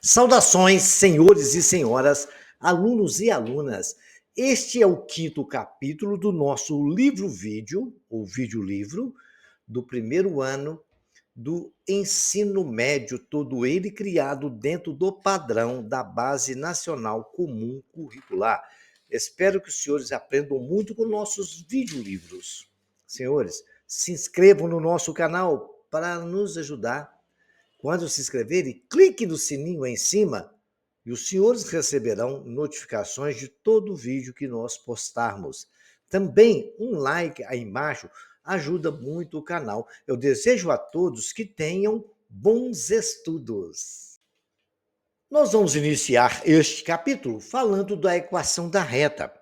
Saudações, senhores e senhoras, alunos e alunas. Este é o quinto capítulo do nosso livro-vídeo, ou vídeo-livro, do primeiro ano do ensino médio, todo ele criado dentro do padrão da Base Nacional Comum Curricular. Espero que os senhores aprendam muito com nossos videolivros. Senhores, se inscrevam no nosso canal para nos ajudar. Quando se inscreverem, clique no sininho aí em cima e os senhores receberão notificações de todo o vídeo que nós postarmos. Também um like aí embaixo ajuda muito o canal. Eu desejo a todos que tenham bons estudos. Nós vamos iniciar este capítulo falando da equação da reta.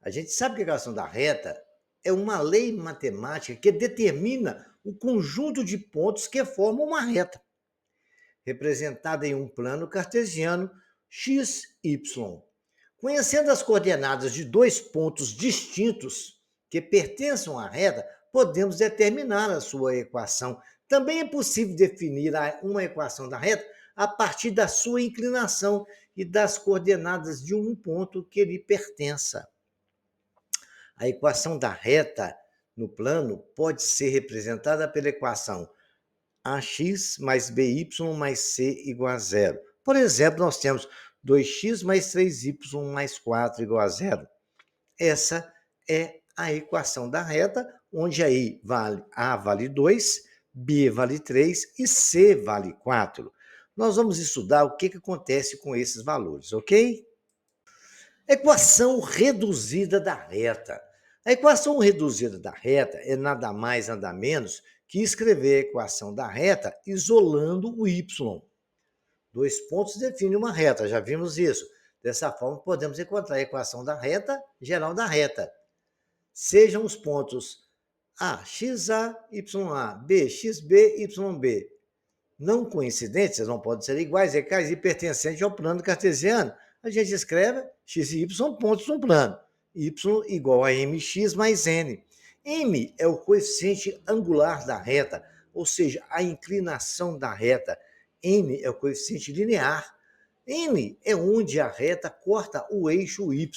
A gente sabe que a equação da reta é uma lei matemática que determina o conjunto de pontos que formam uma reta, representada em um plano cartesiano x, y. Conhecendo as coordenadas de dois pontos distintos que pertencem à reta, podemos determinar a sua equação. Também é possível definir uma equação da reta a partir da sua inclinação e das coordenadas de um ponto que lhe pertença. A equação da reta no plano pode ser representada pela equação ax mais by mais c igual a zero. Por exemplo, nós temos 2x mais 3y mais 4 igual a zero. Essa é a equação da reta, onde aí vale A vale 2, B vale 3 e C vale 4. Nós vamos estudar o que acontece com esses valores, ok? Equação reduzida da reta. A equação reduzida da reta é nada mais, nada menos que escrever a equação da reta isolando o y. Dois pontos definem uma reta, já vimos isso. Dessa forma, podemos encontrar a equação da reta geral da reta. Sejam os pontos A, xa, ya, B, xb, yb. Não coincidentes, não podem ser iguais, ecais e pertencentes ao plano cartesiano. A gente escreve x e y pontos no plano. Y igual a mx mais n. M é o coeficiente angular da reta, ou seja, a inclinação da reta. N é o coeficiente linear. N é onde a reta corta o eixo y.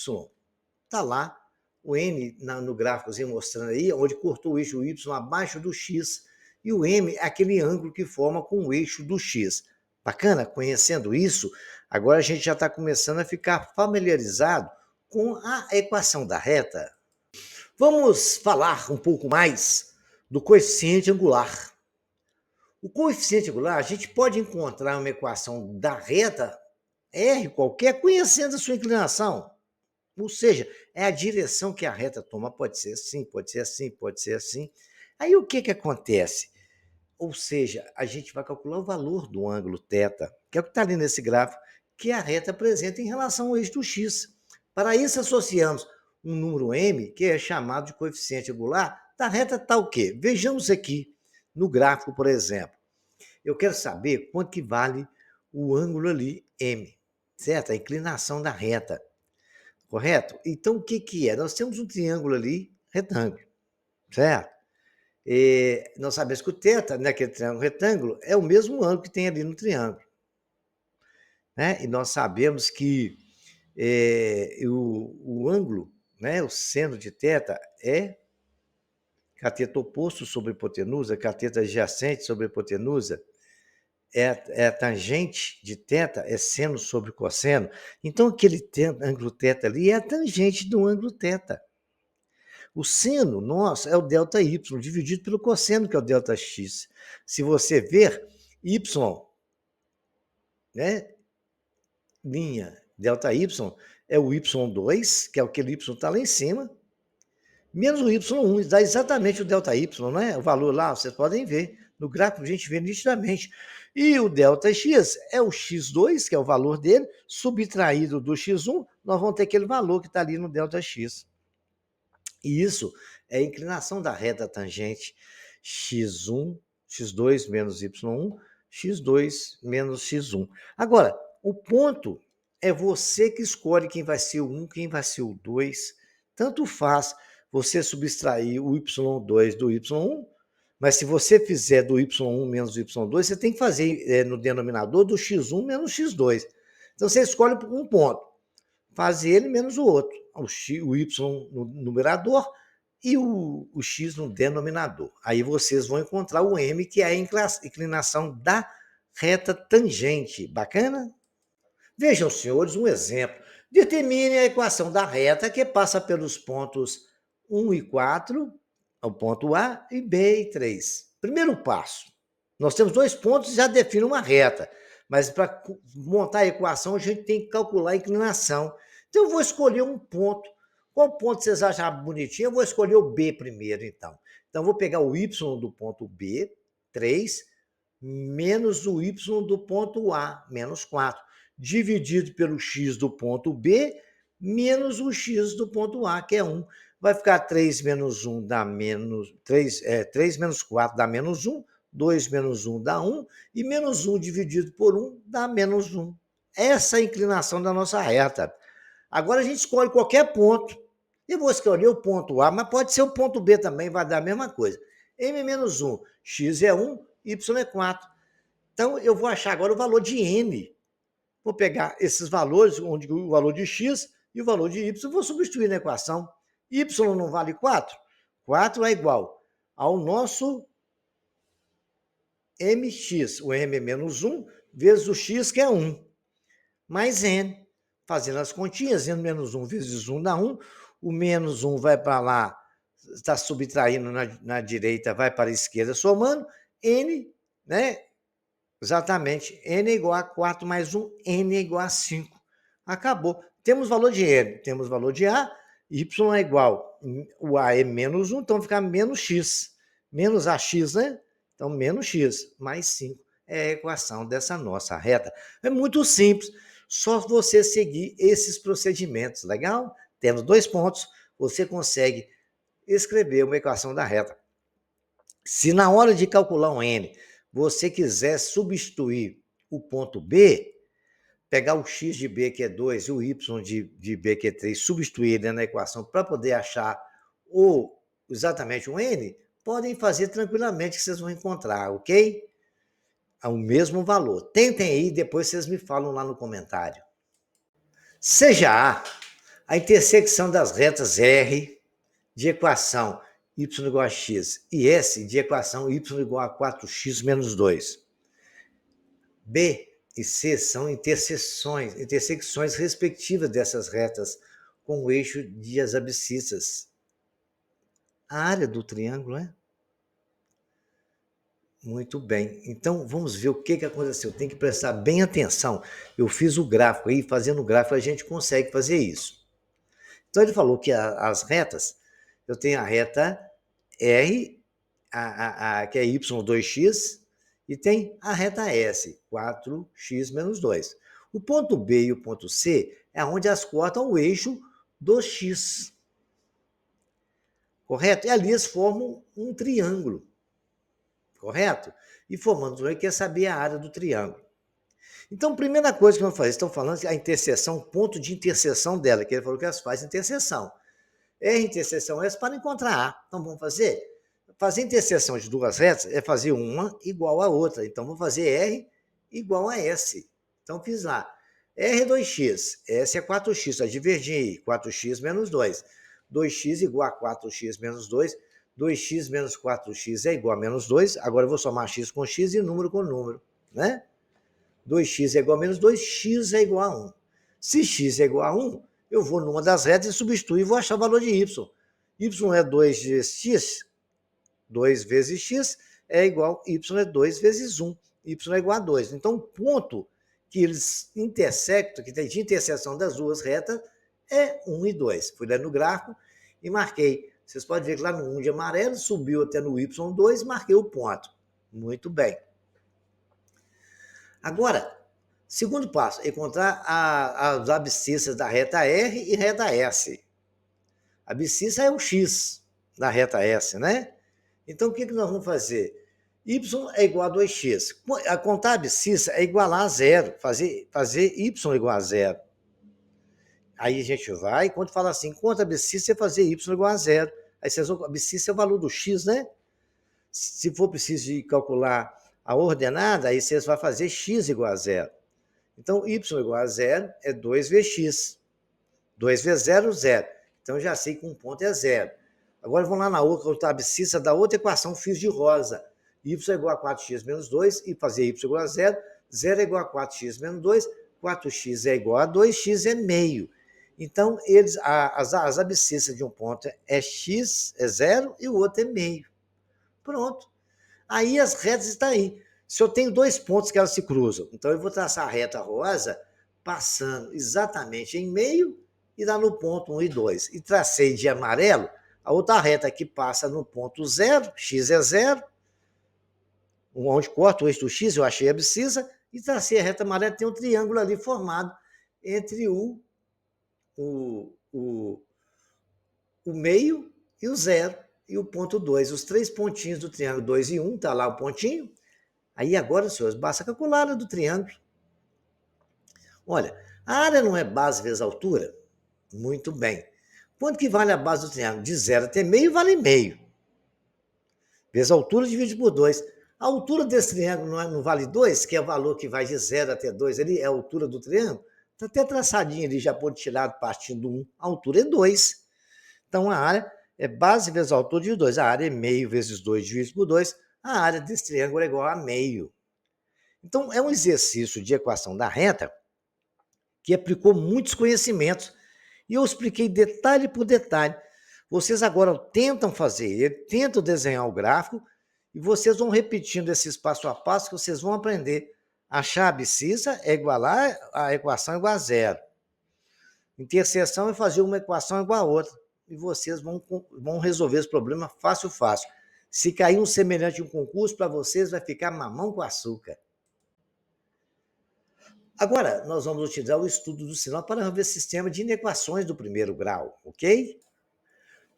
Está lá o N no gráficozinho mostrando aí, onde cortou o eixo y abaixo do x. E o M é aquele ângulo que forma com o eixo do x. Bacana? Conhecendo isso, agora a gente já está começando a ficar familiarizado com a equação da reta. Vamos falar um pouco mais do coeficiente angular. O coeficiente angular, a gente pode encontrar uma equação da reta R qualquer conhecendo a sua inclinação. Ou seja, é a direção que a reta toma. Pode ser assim, pode ser assim, pode ser assim. Aí o que acontece? Ou seja, a gente vai calcular o valor do ângulo θ, que é o que está ali nesse gráfico, que a reta apresenta em relação ao eixo do x. Para isso, associamos um número m, que é chamado de coeficiente angular, da reta tal que. Vejamos aqui no gráfico, por exemplo. Eu quero saber quanto que vale o ângulo ali, m, certo? A inclinação da reta, correto? Então, o que é? Nós temos um triângulo ali, retângulo, certo? Nós sabemos que o θ, naquele triângulo retângulo, é o mesmo ângulo que tem ali no triângulo. Né? E nós sabemos que o ângulo, né, o seno de θ é cateto oposto sobre hipotenusa, cateto adjacente sobre hipotenusa, é a tangente de θ, é seno sobre cosseno. Então, aquele ângulo θ ali é a tangente do ângulo θ. O seno nosso é o ΔY, dividido pelo cosseno, que é o Δx. Se você ver, y, né, linha ΔY, é o y2, que é aquele y está lá em cima, menos o y1, dá exatamente o ΔY, né? O valor lá, vocês podem ver. No gráfico a gente vê nitidamente. E o Δx é o x2, que é o valor dele, subtraído do x1, nós vamos ter aquele valor que está ali no Δx. E isso é a inclinação da reta tangente x1, x2 menos y1, x2 menos x1. Agora, o ponto é você que escolhe quem vai ser o 1, quem vai ser o 2. Tanto faz você subtrair o y2 do y1, Mas se você fizer do y1 menos y2, você tem que fazer no denominador do x1 menos x2. Então, você escolhe um ponto, faz ele menos o outro, o y no numerador e o x no denominador. Aí vocês vão encontrar o m, que é a inclinação da reta tangente. Bacana? Vejam, senhores, um exemplo. Determine a equação da reta que passa pelos pontos 1 e 4, o ponto A, e B e 3. Primeiro passo. Nós temos 2 pontos e já define uma reta. Mas para montar a equação, a gente tem que calcular a inclinação. Então, eu vou escolher um ponto. Qual ponto vocês acham bonitinho? Eu vou escolher o B primeiro, então. Então, eu vou pegar o Y do ponto B, 3, menos o Y do ponto A, menos 4, dividido pelo X do ponto B, menos o X do ponto A, que é 1. Vai ficar 3 menos 1 dá menos... 3 menos 4 dá menos 1, 2 menos 1 dá 1, e menos 1 dividido por 1 dá menos 1. Essa é a inclinação da nossa reta. Agora a gente escolhe qualquer ponto. Eu vou escolher o ponto A, mas pode ser o ponto B também, vai dar a mesma coisa. M menos 1, x é 1, y é 4. Então, eu vou achar agora o valor de n. Vou pegar esses valores, onde o valor de x e o valor de y, vou substituir na equação. Y não vale 4? 4 é igual ao nosso mx, o m é menos 1, vezes o x, que é 1, mais n. Fazendo as continhas, n menos 1 vezes 1 dá 1, o menos 1 vai para lá, está subtraindo na direita, vai para a esquerda, somando, n, né? Exatamente, n é igual a 4 mais 1, n é igual a 5. Acabou. Temos valor de n, temos valor de a, y é igual, o a é menos 1, então fica menos x. Menos ax, né? Então, menos x, mais 5. É a equação dessa nossa reta. É muito simples, só você seguir esses procedimentos, legal? Tendo 2 pontos, você consegue escrever uma equação da reta. Se na hora de calcular um n, você quiser substituir o ponto B, pegar o x de B, que é 2, e o y de B, que é 3, substituir ele na equação para poder achar exatamente um n, podem fazer tranquilamente que vocês vão encontrar, ok? É o mesmo valor. Tentem aí, depois vocês me falam lá no comentário. Seja a intersecção das retas R de equação y igual a x e S de equação y igual a 4x menos 2. B e C são intersecções respectivas dessas retas com o eixo de as abscissas. A área do triângulo é? Muito bem. Então, vamos ver o que aconteceu. Tem que prestar bem atenção. Eu fiz o gráfico aí, fazendo o gráfico a gente consegue fazer isso. Então, ele falou que as retas, eu tenho a reta R, que é y2x, e tem a reta S, 4x menos 2. O ponto B e o ponto C é onde elas cortam o eixo do x. Correto? E ali eles formam um triângulo. Correto? E formando um triângulo, quer saber a área do triângulo. Então, primeira coisa que vamos fazer, estão falando que a interseção, ponto de interseção dela, que ele falou que elas fazem interseção. R interseção S para encontrar A. Então, vamos fazer? Fazer interseção de duas retas é fazer uma igual a outra. Então, vou fazer R igual a S. Então, fiz lá. R é 2x, S é 4x, vai divergir aí. 4x menos 2. 2x igual a 4x menos 2. 2x menos 4x é igual a menos 2. Agora eu vou somar x com x e número com número, né? 2x é igual a menos 2, x é igual a 1. Se x é igual a 1, eu vou numa das retas e substituo e vou achar o valor de y. Y é 2 vezes x, 2 vezes x é igual, y é 2 vezes 1, y é igual a 2. Então, o ponto que eles intersectam, que tem de interseção das duas retas, é 1 e 2. Fui lá no gráfico e marquei. Vocês podem ver que lá no 1 de amarelo, subiu até no y2, marquei o ponto. Muito bem. Agora, segundo passo, encontrar as abscissas da reta R e reta S. A abscissa é o x da reta S, né? Então, o que nós vamos fazer? Y é igual a 2x. A contar a abscissa é igualar a zero, fazer y igual a zero. Aí a gente vai, quando fala assim, conta a abscissa é fazer y igual a zero. Aí vocês vão, a abscissa é o valor do x, né? Se for preciso de calcular a ordenada, aí vocês vão fazer x igual a zero. Então, y igual a zero é 2 vezes x. 2 vezes 0, 0. Então, já sei que um ponto é zero. Agora, vamos lá na outra abscissa da outra equação, fiz de rosa. Y é igual a 4x menos 2, e fazer y igual a zero. 0 é igual a 4x menos 2, 4x é igual a 2, x é meio. Então, as abscissas de um ponto é x, é zero, e o outro é meio. Pronto. Aí as retas estão aí. Se eu tenho dois pontos que elas se cruzam, então eu vou traçar a reta rosa passando exatamente em meio e dá no ponto 1 e 2. E tracei de amarelo a outra reta que passa no ponto 0, x é 0, onde corta o eixo do x, eu achei a abscissa, e tracei a reta amarela, tem um triângulo ali formado entre o meio e o 0 e o ponto 2. Os três pontinhos do triângulo 2 e 1, está lá o pontinho. Aí agora, senhores, basta calcular a área do triângulo. Olha, a área não é base vezes altura? Muito bem. Quanto que vale a base do triângulo? De 0 até meio vale meio. Vezes a altura divide por 2. A altura desse triângulo não vale 2, que é o valor que vai de 0 até 2. Ele é a altura do triângulo. Está até traçadinho ali, já pode tirar partindo do 1. A altura é 2. Então, a área é base vezes a altura de 2. A área é meio vezes 2 dividido por 2. A área desse triângulo é igual a meio. Então, é um exercício de equação da reta que aplicou muitos conhecimentos. E eu expliquei detalhe por detalhe. Vocês agora tentam fazer, tentam desenhar o gráfico, e vocês vão repetindo esses passo a passo que vocês vão aprender. Achar a abscissa é igualar a equação igual a zero. Interseção é fazer uma equação igual a outra. E vocês vão resolver esse problema fácil, fácil. Se cair um semelhante em um concurso, para vocês vai ficar mamão com açúcar. Agora, nós vamos utilizar o estudo do sinal para resolver o sistema de inequações do primeiro grau, ok?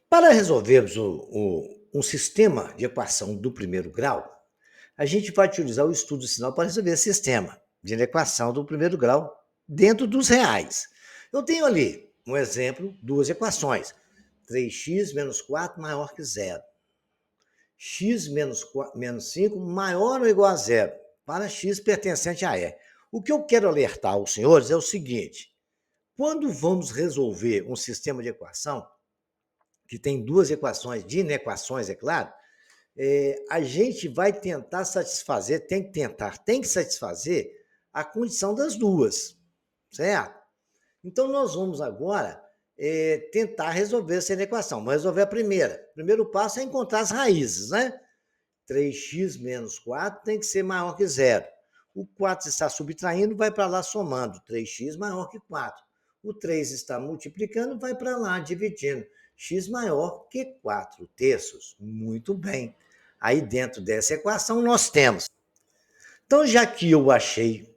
Para resolvermos um sistema de equação do primeiro grau, a gente vai utilizar o estudo do sinal para resolver o sistema de inequação do primeiro grau dentro dos reais. Eu tenho ali um exemplo, duas equações. 3x menos 4 maior que zero. X menos 5 maior ou igual a zero, para x pertencente a R. O que eu quero alertar aos senhores é o seguinte: quando vamos resolver um sistema de equação, que tem duas equações, de inequações, é claro, a gente vai tentar satisfazer, tem que satisfazer a condição das duas, certo? Então, nós vamos agora tentar resolver essa equação. Vamos resolver a primeira. O primeiro passo é encontrar as raízes, né? 3x menos 4 tem que ser maior que zero. O 4 está subtraindo, vai para lá somando. 3x maior que 4. O 3 está multiplicando, vai para lá dividindo. X maior que 4 terços. Muito bem. Aí dentro dessa equação nós temos. Então, já que eu achei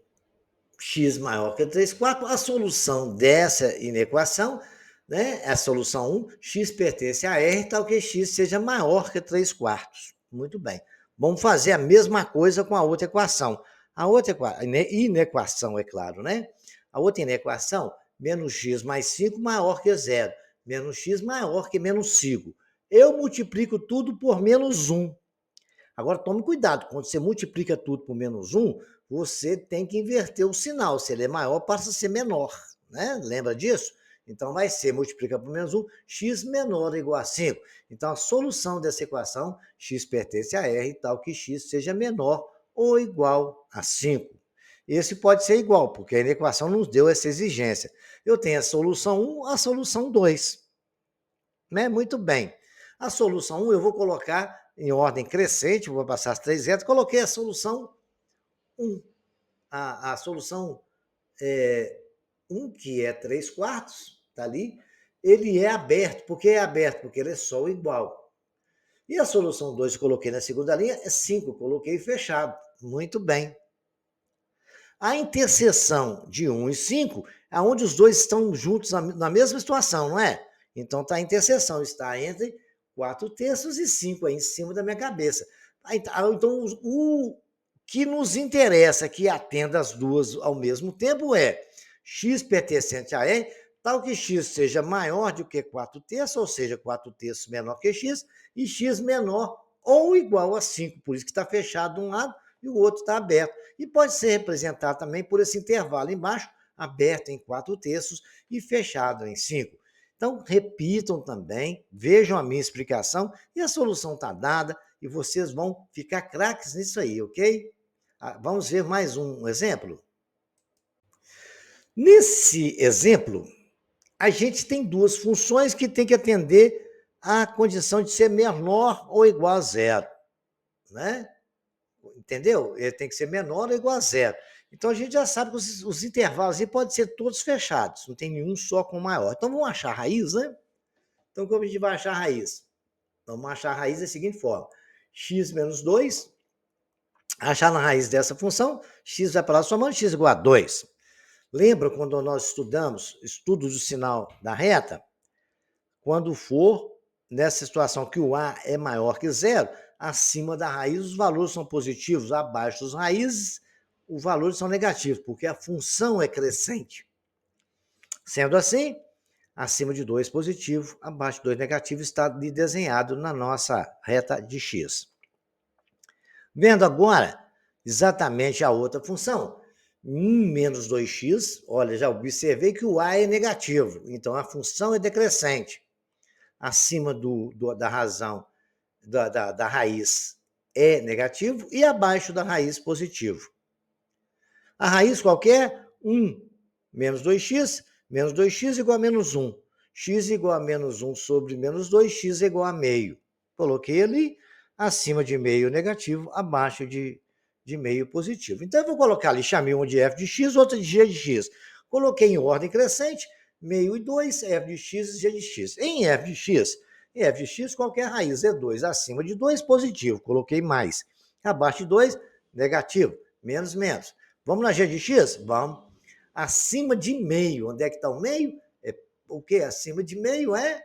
x maior que 3 quartos, a solução dessa inequação, né, a solução 1, x pertence a R, tal que x seja maior que 3 quartos. Muito bem. Vamos fazer a mesma coisa com a outra equação. A outra inequação, é claro, né? A outra inequação, menos x mais 5 maior que zero. Menos x maior que menos 5. Eu multiplico tudo por menos 1. Agora, tome cuidado. Quando você multiplica tudo por menos 1, você tem que inverter o sinal. Se ele é maior, passa a ser menor. Né? Lembra disso? Então, vai ser, multiplica por menos 1, x menor ou igual a 5. Então, a solução dessa equação, x pertence a R, tal que x seja menor ou igual a 5. Esse pode ser igual, porque a equação nos deu essa exigência. Eu tenho a solução 1, a solução 2. Né? Muito bem. A solução 1 eu vou colocar em ordem crescente, vou passar as 3 retas, coloquei a solução 1. A solução 1, que é 3 quartos, está ali, ele é aberto. Por que é aberto? Porque ele é só o igual. E a solução 2 que coloquei na segunda linha é 5, coloquei fechado. Muito bem. A interseção de 1 e 5 é onde os dois estão juntos na mesma situação, não é? Então, a interseção está entre 4 terços e 5 aí em cima da minha cabeça. Então, o que nos interessa que atenda as duas ao mesmo tempo é x pertencente a R, tal que x seja maior do que 4 terços, ou seja, 4 terços menor que x, e x menor ou igual a 5, por isso que está fechado de um lado e o outro está aberto. E pode ser representado também por esse intervalo embaixo, aberto em 4/3 e fechado em 5. Então, repitam também, vejam a minha explicação e a solução está dada e vocês vão ficar craques nisso aí, ok? Vamos ver mais um exemplo? Nesse exemplo, a gente tem duas funções que tem que atender à condição de ser menor ou igual a zero, né? Entendeu? Ele tem que ser menor ou igual a zero. Então a gente já sabe que os intervalos aí podem ser todos fechados, não tem nenhum só com maior. Então vamos achar a raiz, né? Então como a gente vai achar a raiz? Vamos achar a raiz da seguinte forma: x menos 2, achar na raiz dessa função, x vai para lá somando x igual a 2. Lembra quando nós estudamos estudos do sinal da reta? Quando for nessa situação que o A é maior que zero, acima da raiz os valores são positivos, abaixo das raízes os valores são negativos, porque a função é crescente. Sendo assim, acima de 2 positivo, abaixo de 2 negativo está desenhado na nossa reta de x. Vendo agora exatamente a outra função, 1 menos 2x, olha, já observei que o A é negativo, então a função é decrescente. Acima da razão, da raiz é negativo e abaixo da raiz positivo. A raiz qualquer, 1 menos 2x, menos 2x igual a menos 1. X igual a menos 1 sobre menos 2, x igual a meio. Coloquei ali, acima de meio negativo, abaixo de meio positivo. Então, eu vou colocar ali, chamei uma de f de x, outra de g de x. Coloquei em ordem crescente, meio e 2, f de x e g de x. Em f de x, qualquer raiz é 2. Acima de 2, positivo. Coloquei mais. Abaixo de 2, negativo. Menos, menos. Vamos na g de x? Vamos. Acima de meio. Onde é que está o meio? O que? Acima de meio é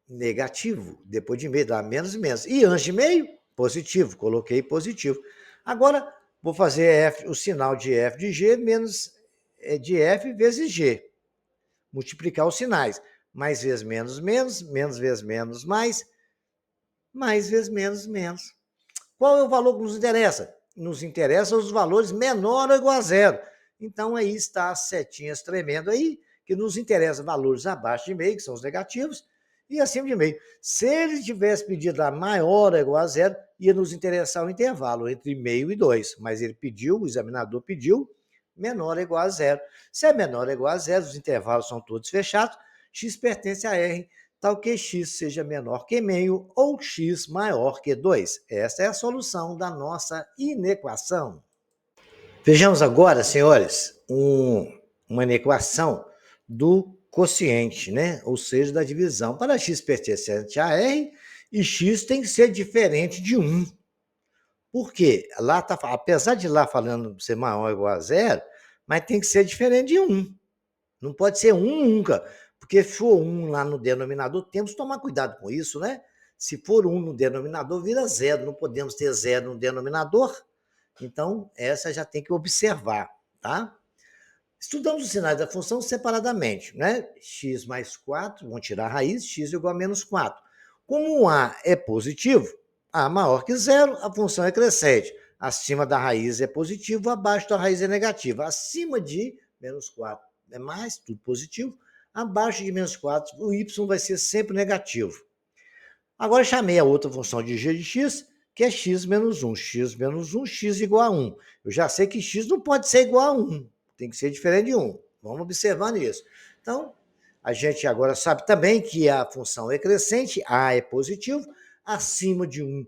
negativo. Depois de meio dá menos e menos. E antes de meio, positivo. Coloquei positivo. Agora, vou fazer f, o sinal de f de g menos de f vezes g. Multiplicar os sinais. Mais vezes menos, menos. Menos vezes menos, mais. Mais vezes menos, menos. Qual é o valor que nos interessa? Nos interessa os valores menor ou igual a zero. Então, aí está as setinhas tremendo aí, que nos interessa valores abaixo de meio, que são os negativos, e acima de meio. Se ele tivesse pedido a maior ou igual a zero, ia nos interessar o intervalo entre meio e 2. Mas ele pediu, o examinador pediu, menor ou igual a zero. Se é menor ou igual a zero, os intervalos são todos fechados, x pertence a R, tal que x seja menor que meio ou x maior que 2. Essa é a solução da nossa inequação. Vejamos agora, senhores, uma inequação do quociente, né? Ou seja, da divisão. Para x pertencente a R, e x tem que ser diferente de 1. Por quê? Lá tá, apesar de lá falando ser maior ou igual a zero, mas tem que ser diferente de 1. Não pode ser 1 nunca. Porque se for 1 lá no denominador, temos que tomar cuidado com isso, né? Se for 1 no denominador, vira 0. Não podemos ter 0 no denominador. Então, essa já tem que observar, tá? Estudamos os sinais da função separadamente, né? X mais 4, vamos tirar a raiz, x igual a menos 4. Como o A é positivo, A maior que zero, a função é crescente. Acima da raiz é positivo, abaixo da raiz é negativa. Acima de menos 4 é mais, tudo positivo. Abaixo de menos 4, o y vai ser sempre negativo. Agora chamei a outra função de g de x, que é x menos 1. X menos 1, x igual a 1. Eu já sei que x não pode ser igual a 1. Tem que ser diferente de 1. Vamos observando isso. Então, a gente agora sabe também que a função é crescente, a é positivo, acima de 1,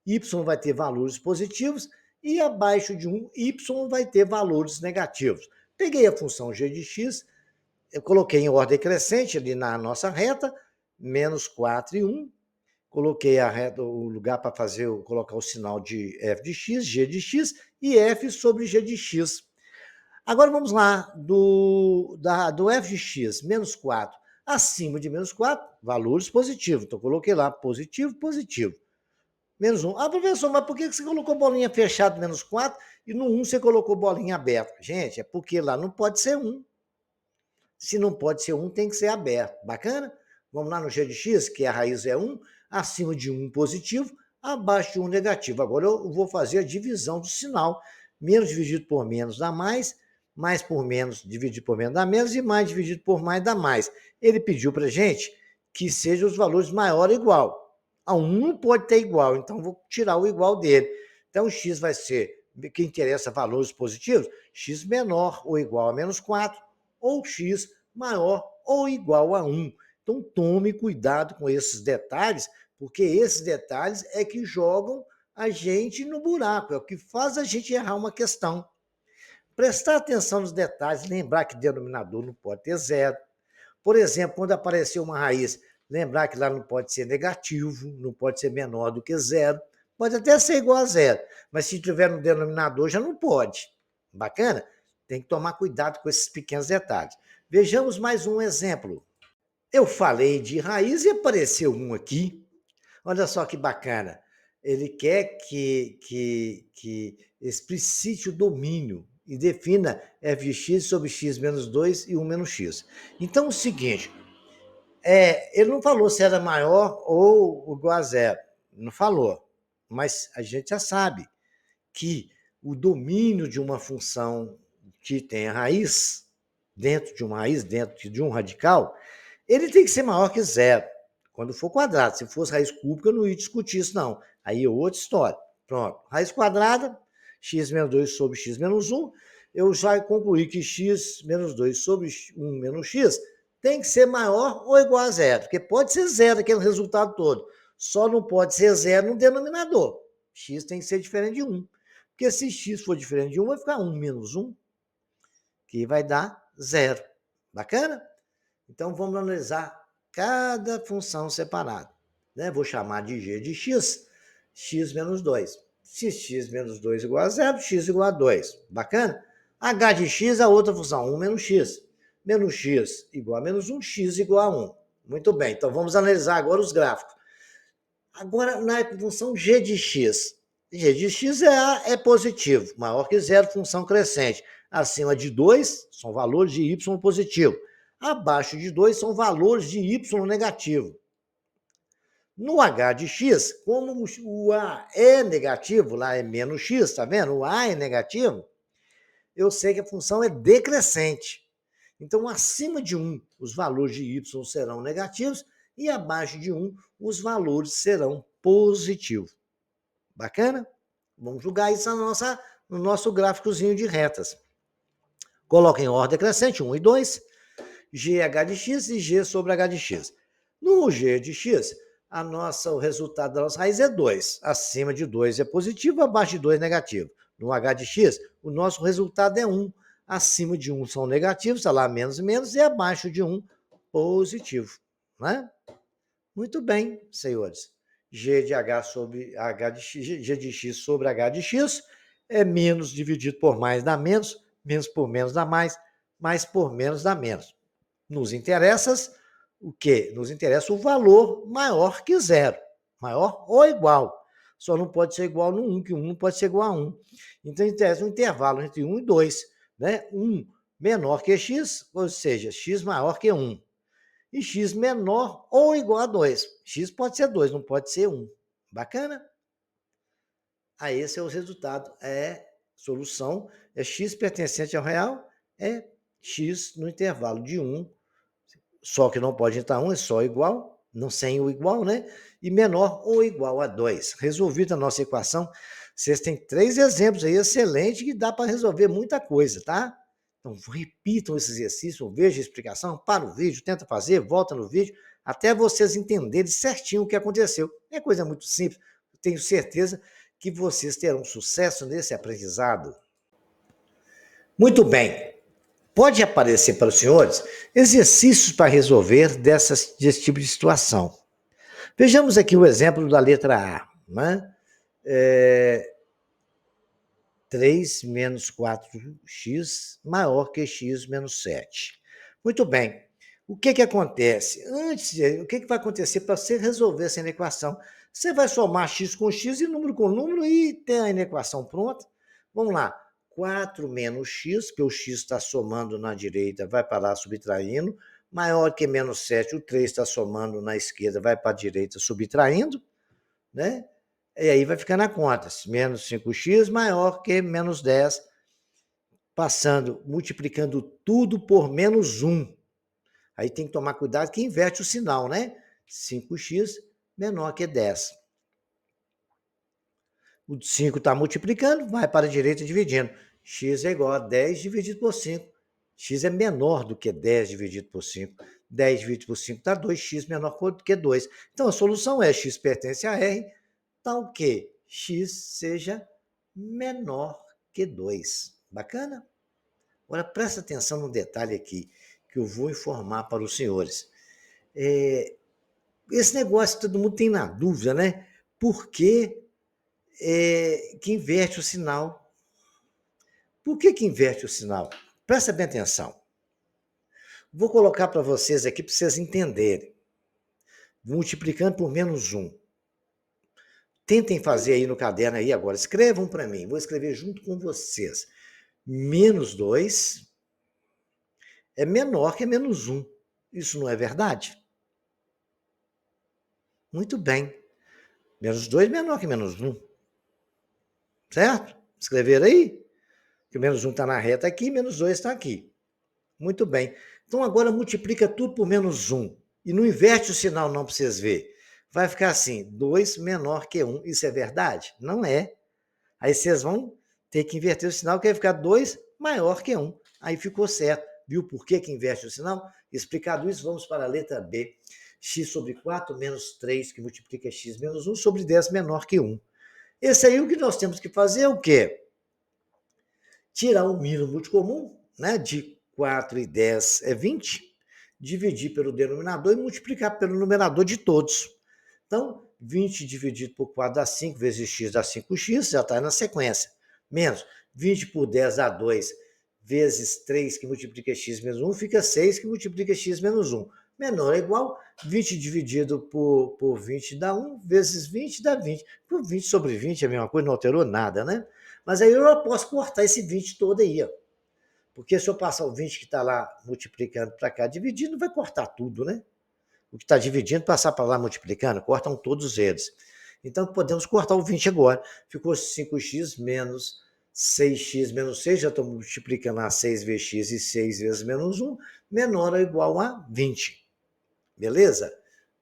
y vai ter valores positivos e abaixo de 1, y vai ter valores negativos. Peguei a função g de x, eu coloquei em ordem crescente ali na nossa reta, menos 4 e 1. Coloquei a reta, o lugar para fazer, colocar o sinal de f de x, g de x e f sobre g de x. Agora vamos lá, do f de x, menos 4, acima de menos 4, valores positivos. Então, coloquei lá positivo, positivo. Menos 1. Ah, professor, mas por que você colocou bolinha fechada menos 4 e no 1 você colocou bolinha aberta? Gente, é porque lá não pode ser 1. Se não pode ser 1, tem que ser aberto. Bacana? Vamos lá no g de x, que a raiz é 1, acima de 1 positivo, abaixo de 1 negativo. Agora eu vou fazer a divisão do sinal. Menos dividido por menos dá mais por menos dividido por menos dá menos, e mais dividido por mais dá mais. Ele pediu para a gente que sejam os valores maior ou igual. A 1 não pode ter igual, então vou tirar o igual dele. Então, x vai ser, que interessa valores positivos, x menor ou igual a menos 4, ou x maior ou igual a 1. Então, tome cuidado com esses detalhes, porque esses detalhes é que jogam a gente no buraco, é o que faz a gente errar uma questão. Prestar atenção nos detalhes, lembrar que denominador não pode ter zero. Por exemplo, quando aparecer uma raiz, lembrar que lá não pode ser negativo, não pode ser menor do que zero, pode até ser igual a zero, mas se tiver no denominador já não pode. Bacana? Tem que tomar cuidado com esses pequenos detalhes. Vejamos mais um exemplo. Eu falei de raiz e apareceu um aqui. Olha só que bacana. Ele quer que explicite o domínio e defina f de x sobre x menos 2 e 1 menos x. Então, é o seguinte, ele não falou se era maior ou igual a zero. Não falou. Mas a gente já sabe que o domínio de uma função que tem a raiz, dentro de um radical, ele tem que ser maior que zero, quando for quadrado. Se fosse raiz cúbica, eu não ia discutir isso, não. Aí é outra história. Pronto. Raiz quadrada, x menos 2 sobre x menos 1. Eu já concluí que x menos 2 sobre 1 menos x tem que ser maior ou igual a zero, porque pode ser zero aquele resultado todo. Só não pode ser zero no denominador. X tem que ser diferente de 1. Porque se x for diferente de 1, vai ficar 1 menos 1, que vai dar zero. Bacana? Então, vamos analisar cada função separada. Né? Vou chamar de g de x, x menos 2. Se x menos 2 igual a zero, x igual a 2. Bacana? H de x é a outra função, 1 menos x. Menos x igual a menos 1, x igual a 1. Muito bem, então vamos analisar agora os gráficos. Agora, na função g de x. G de x é positivo, maior que zero, função crescente. Acima de 2 são valores de y positivo. Abaixo de 2 são valores de y negativo. No h de x, como o a é negativo, lá é menos x, tá vendo? O a é negativo, eu sei que a função é decrescente. Então, acima de 1, os valores de y serão negativos, e abaixo de 1, os valores serão positivos. Bacana? Vamos julgar isso no nosso gráficozinho de retas. Coloca em ordem crescente, 1 e 2, GH de x e G sobre H de x. No G de x, o resultado da nossa raiz é 2. Acima de 2 é positivo, abaixo de 2 é negativo. No H de x, o nosso resultado é 1. Acima de 1 são negativos, está lá menos e menos, e abaixo de 1, positivo. Né? Muito bem, senhores. G de H sobre H de x, G de x sobre H de x é menos dividido por mais dá menos por menos dá mais por menos dá menos. Nos interessa o quê? Nos interessa o valor maior que zero, maior ou igual. Só não pode ser igual no 1, que 1 não pode ser igual a 1. Então, interessa um intervalo entre 1 e 2. Né? 1 menor que x, ou seja, x maior que 1. E x menor ou igual a 2. X pode ser 2, não pode ser 1. Bacana? Aí esse é o resultado. Solução é x pertencente ao real, é x no intervalo de 1, só que não pode entrar 1, é só igual, não sem o igual, né? E menor ou igual a 2. Resolvida a nossa equação, vocês têm 3 exemplos aí excelentes que dá para resolver muita coisa, tá? Então, repitam esse exercício, vejam a explicação, para o vídeo, tenta fazer, volta no vídeo, até vocês entenderem certinho o que aconteceu. É coisa muito simples, tenho certeza que vocês terão sucesso nesse aprendizado. Muito bem. Pode aparecer para os senhores exercícios para resolver desse tipo de situação. Vejamos aqui o exemplo da letra A. Né? 3 menos 4x maior que x menos 7. Muito bem. O que acontece? O que vai acontecer para você resolver essa equação? Você vai somar x com x e número com número e ter a equação pronta. Vamos lá. 4 menos x, que o x está somando na direita, vai para lá subtraindo. Maior que menos 7, o 3 está somando na esquerda, vai para a direita subtraindo. Né? E aí vai ficar na conta, menos 5x maior que menos 10, passando, multiplicando tudo por menos 1. Aí tem que tomar cuidado que inverte o sinal, né? 5x menor que 10. O 5 está multiplicando, vai para a direita dividindo. X é igual a 10 dividido por 5. X é menor do que 10 dividido por 5. 10 dividido por 5 dá 2, x menor do que 2. Então, a solução é x pertence a R, tal que x seja menor que 2. Bacana? Agora, presta atenção no detalhe aqui, que eu vou informar para os senhores. Esse negócio todo mundo tem na dúvida, né? Por que inverte o sinal? Por que inverte o sinal? Presta bem atenção. Vou colocar para vocês aqui para vocês entenderem. Multiplicando por menos 1. Tentem fazer aí no caderno aí agora. Escrevam para mim. Vou escrever junto com vocês. Menos 2 é menor que menos 1. Isso não é verdade? Muito bem. Menos 2 é menor que menos 1. Certo? Escreveram aí? Que o menos 1 está na reta aqui, menos 2 está aqui. Muito bem. Então agora multiplica tudo por menos 1. E não inverte o sinal não para vocês verem. Vai ficar assim, 2 menor que 1. Isso é verdade? Não é. Aí vocês vão ter que inverter o sinal, que vai ficar 2 maior que 1. Aí ficou certo. Viu por que inverte o sinal? Explicado isso, vamos para a letra B. X sobre 4 menos 3, que multiplica x menos 1, sobre 10 menor que 1. Esse aí, o que nós temos que fazer é o quê? Tirar o mínimo múltiplo comum, né? De 4 e 10 é 20, dividir pelo denominador e multiplicar pelo numerador de todos. Então, 20 dividido por 4 dá 5, vezes x dá 5x, já está na sequência. Menos 20 por 10 dá 2, vezes 3, que multiplica x menos 1, fica 6, que multiplica x menos 1. Menor ou igual, 20 dividido por 20 dá 1, vezes 20 dá 20. Por 20 sobre 20 é a mesma coisa, não alterou nada, né? Mas aí eu posso cortar esse 20 todo aí, ó. Porque se eu passar o 20 que está lá multiplicando para cá, dividindo, vai cortar tudo, né? O que está dividindo, passar para lá multiplicando, cortam todos eles. Então, podemos cortar o 20 agora. Ficou 5x menos 6x menos 6, já estou multiplicando a 6 vezes x e 6 vezes menos 1, menor ou igual a 20. Beleza?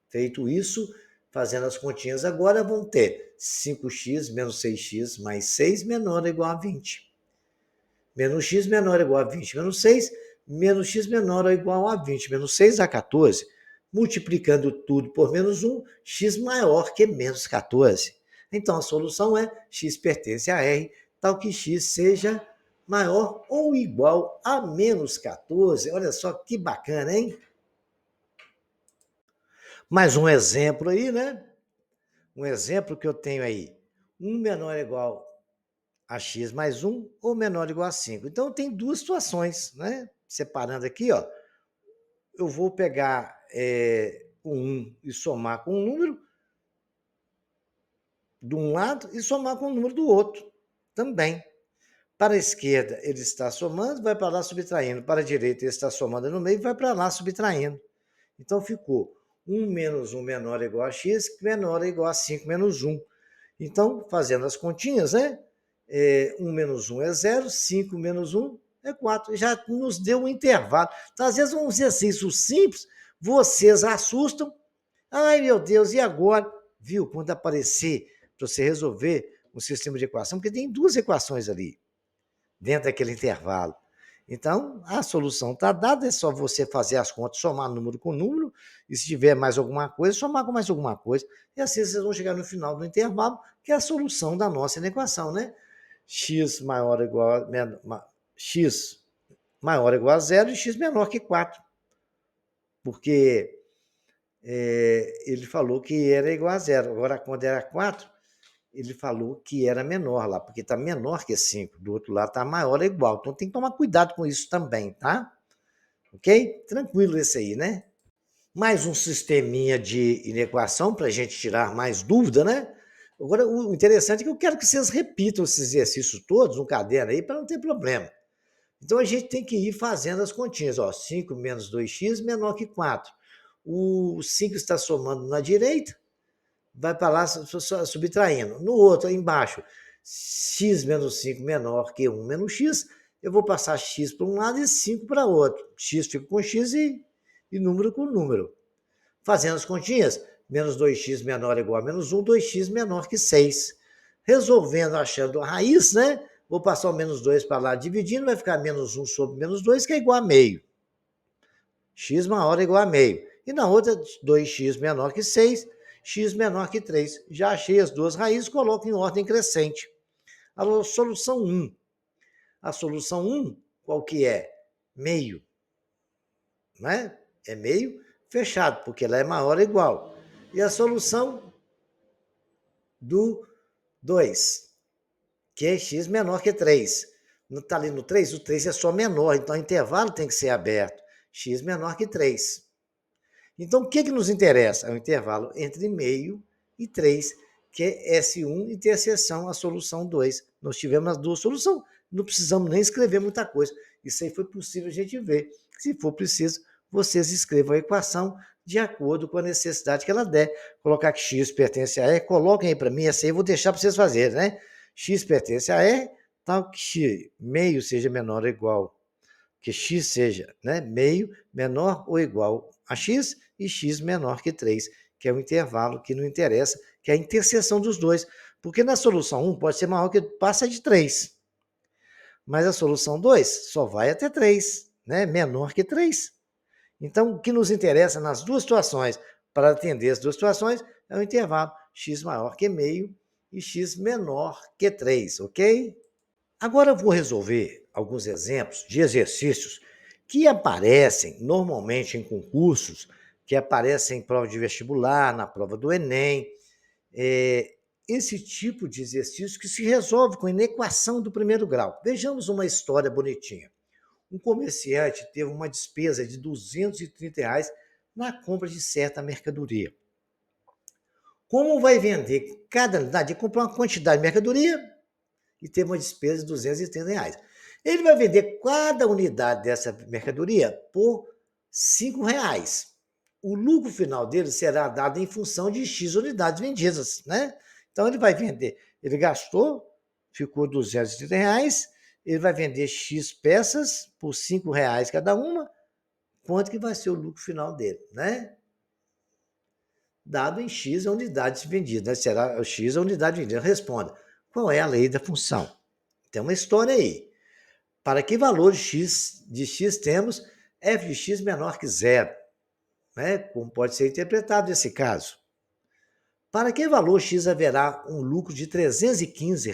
Feito isso, fazendo as continhas agora, vão ter 5x menos 6x mais 6 menor ou igual a 20. Menos x menor ou igual a 20 menos 6, menos x menor ou igual a 20 menos 6 dá 14. Multiplicando tudo por menos 1, x maior que menos 14. Então, a solução é x pertence a R, tal que x seja maior ou igual a menos 14. Olha só que bacana, hein? Mais um exemplo aí, né? Um exemplo que eu tenho aí. 1 menor ou igual a x mais 1 ou menor ou igual a 5. Então, tem duas situações, né? Separando aqui, ó. Eu vou pegar o 1 e somar com um número de um lado e somar com o número do outro também. Para a esquerda, ele está somando, vai para lá subtraindo. Para a direita, ele está somando no meio, vai para lá subtraindo. Então, ficou 1 menos 1 menor ou igual a x, menor ou igual a 5 menos 1. Então, fazendo as continhas, né? 1 menos 1 é 0, 5 menos 1 é 4. Já nos deu um intervalo. Então, às vezes, um exercício simples, vocês assustam. Ai, meu Deus, e agora? Viu? Quando aparecer para você resolver um sistema de equação, porque tem duas equações ali, dentro daquele intervalo. Então, a solução está dada, é só você fazer as contas, somar número com número, e se tiver mais alguma coisa, somar com mais alguma coisa. E assim vocês vão chegar no final do intervalo, que é a solução da nossa equação, né? X maior ou igual a, x maior ou igual a 0 e x menor que 4. Porque ele falou que era igual a 0. Agora, quando era 4, ele falou que era menor lá, porque está menor que 5. Do outro lado está maior ou igual. Então tem que tomar cuidado com isso também, tá? Ok? Tranquilo esse aí, né? Mais um sisteminha de inequação para a gente tirar mais dúvida, né? Agora, o interessante é que eu quero que vocês repitam esses exercícios todos no caderno aí para não ter problema. Então, a gente tem que ir fazendo as continhas. Ó, 5 menos 2x menor que 4. O 5 está somando na direita, vai para lá subtraindo. No outro, aí embaixo, x menos 5 menor que 1 menos x, eu vou passar x para um lado e 5 para outro. X fica com x e número com número. Fazendo as continhas, menos 2x menor ou igual a menos 1, 2x menor que 6. Resolvendo, achando a raiz, né? Vou passar o menos 2 para lá, dividindo, vai ficar menos 1 sobre menos 2, que é igual a meio. X maior ou igual a meio. E na outra, 2x menor que 6, x menor que 3. Já achei as duas raízes, coloco em ordem crescente. A solução 1. A solução 1, qual que é? Meio. Não é? É meio fechado, porque ela é maior ou igual. E a solução do 2, que é x menor que 3. Está ali no 3? O 3 é só menor, então o intervalo tem que ser aberto. X menor que 3. Então, o que nos interessa? É o intervalo entre meio e 3, que é S1, interseção a solução 2. Nós tivemos as duas soluções, não precisamos nem escrever muita coisa. Isso aí foi possível a gente ver. Se for preciso, vocês escrevam a equação de acordo com a necessidade que ela der. Colocar que x pertence a E, coloquem aí para mim, essa aí eu vou deixar para vocês fazerem, né? X pertence a E, tal que meio seja menor ou igual, que x seja, né, meio menor ou igual a x e x menor que 3, que é o intervalo que não interessa, que é a interseção dos dois. Porque na solução 1 pode ser maior que passa de 3. Mas a solução 2 só vai até 3, né? Menor que 3. Então, o que nos interessa nas duas situações, para atender as duas situações, é o intervalo x maior que meio e x menor que 3, ok? Agora eu vou resolver alguns exemplos de exercícios que aparecem normalmente em concursos, que aparecem em prova de vestibular, na prova do Enem. Esse tipo de exercício que se resolve com inequação do primeiro grau. Vejamos uma história bonitinha. Um comerciante teve uma despesa de R$ 230 na compra de certa mercadoria. Como vai vender cada unidade? Ele comprou uma quantidade de mercadoria e teve uma despesa de R$ 230. Ele vai vender cada unidade dessa mercadoria por R$ 5. O lucro final dele será dado em função de X unidades vendidas, né? Então ele vai vender, ele gastou, ficou R$ 230, ele vai vender X peças por R$ 5 cada uma, quanto que vai ser o lucro final dele, né? Dado em X unidades vendidas, né? Será X a unidade vendida. Responda, qual é a lei da função? Tem uma história aí. Para que valor de x temos f de x menor que zero? Né? Como pode ser interpretado esse caso? Para que valor x haverá um lucro de R$ 315?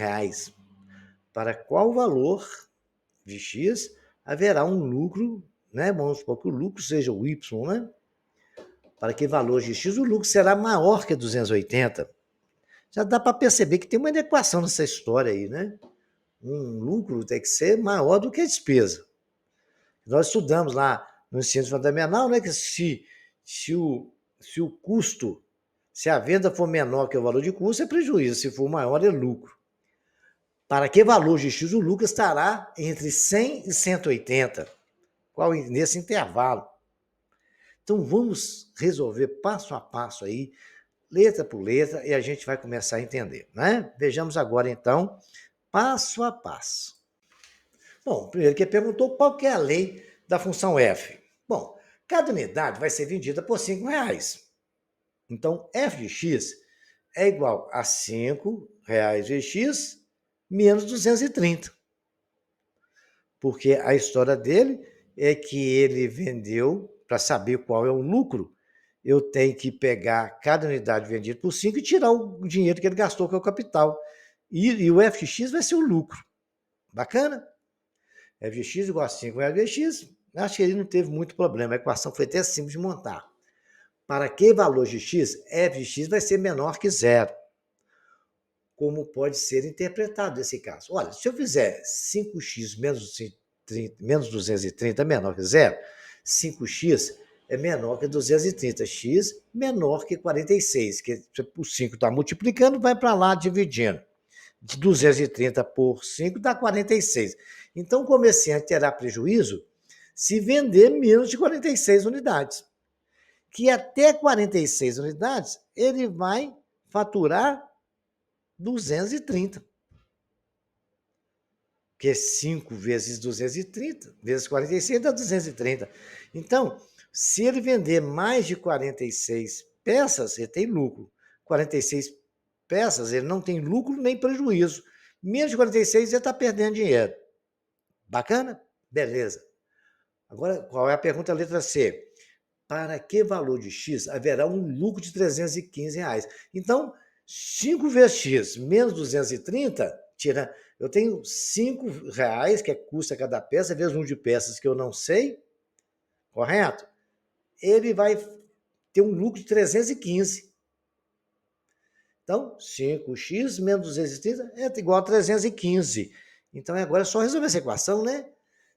Para qual valor de x haverá um lucro, né? Vamos supor que o lucro seja o y, né? Para que valor de x o lucro será maior que 280? Já dá para perceber que tem uma adequação nessa história aí, né? Um lucro tem que ser maior do que a despesa. Nós estudamos lá no ensino fundamental, né, que se o custo, se a venda for menor que o valor de custo, é prejuízo, se for maior, é lucro. Para que valor de X o lucro estará entre 100 e 180? Qual nesse intervalo? Então vamos resolver passo a passo aí, letra por letra, e a gente vai começar a entender, né? Vejamos agora então, passo a passo. Bom, primeiro que perguntou qual que é a lei da função f. Bom, cada unidade vai ser vendida por R$ 5. Então, f de x é igual a R$ 5 de x menos 230. Porque a história dele é que ele vendeu, para saber qual é o lucro, eu tenho que pegar cada unidade vendida por 5 e tirar o dinheiro que ele gastou, que é o capital. E o f de x vai ser o lucro. Bacana? F de x igual a 5 de x, acho que ele não teve muito problema, a equação foi até simples de montar. Para que valor de x, f de x vai ser menor que zero. Como pode ser interpretado esse caso? Olha, se eu fizer 5x menos 230 menor que zero, 5x é menor que 230, x menor que 46, que o 5 está multiplicando, vai para lá dividindo. De 230 por 5 dá 46. Então, o comerciante terá prejuízo se vender menos de 46 unidades. Que até 46 unidades, ele vai faturar 230. Porque 5 vezes 230, vezes 46 dá 230. Então, se ele vender mais de 46 peças, ele tem lucro. 46 peças, ele não tem lucro nem prejuízo. Menos de 46, ele está perdendo dinheiro. Bacana? Beleza. Agora, qual é a pergunta? Letra C. Para que valor de X haverá um lucro de R$ 315? Então, 5 vezes X menos 230, tira, eu tenho R$ 5, que custa cada peça, vezes o número de peças que eu não sei, correto? Ele vai ter um lucro de 315. Então, 5x menos 230 é igual a 315. Então, agora é só resolver essa equação, né?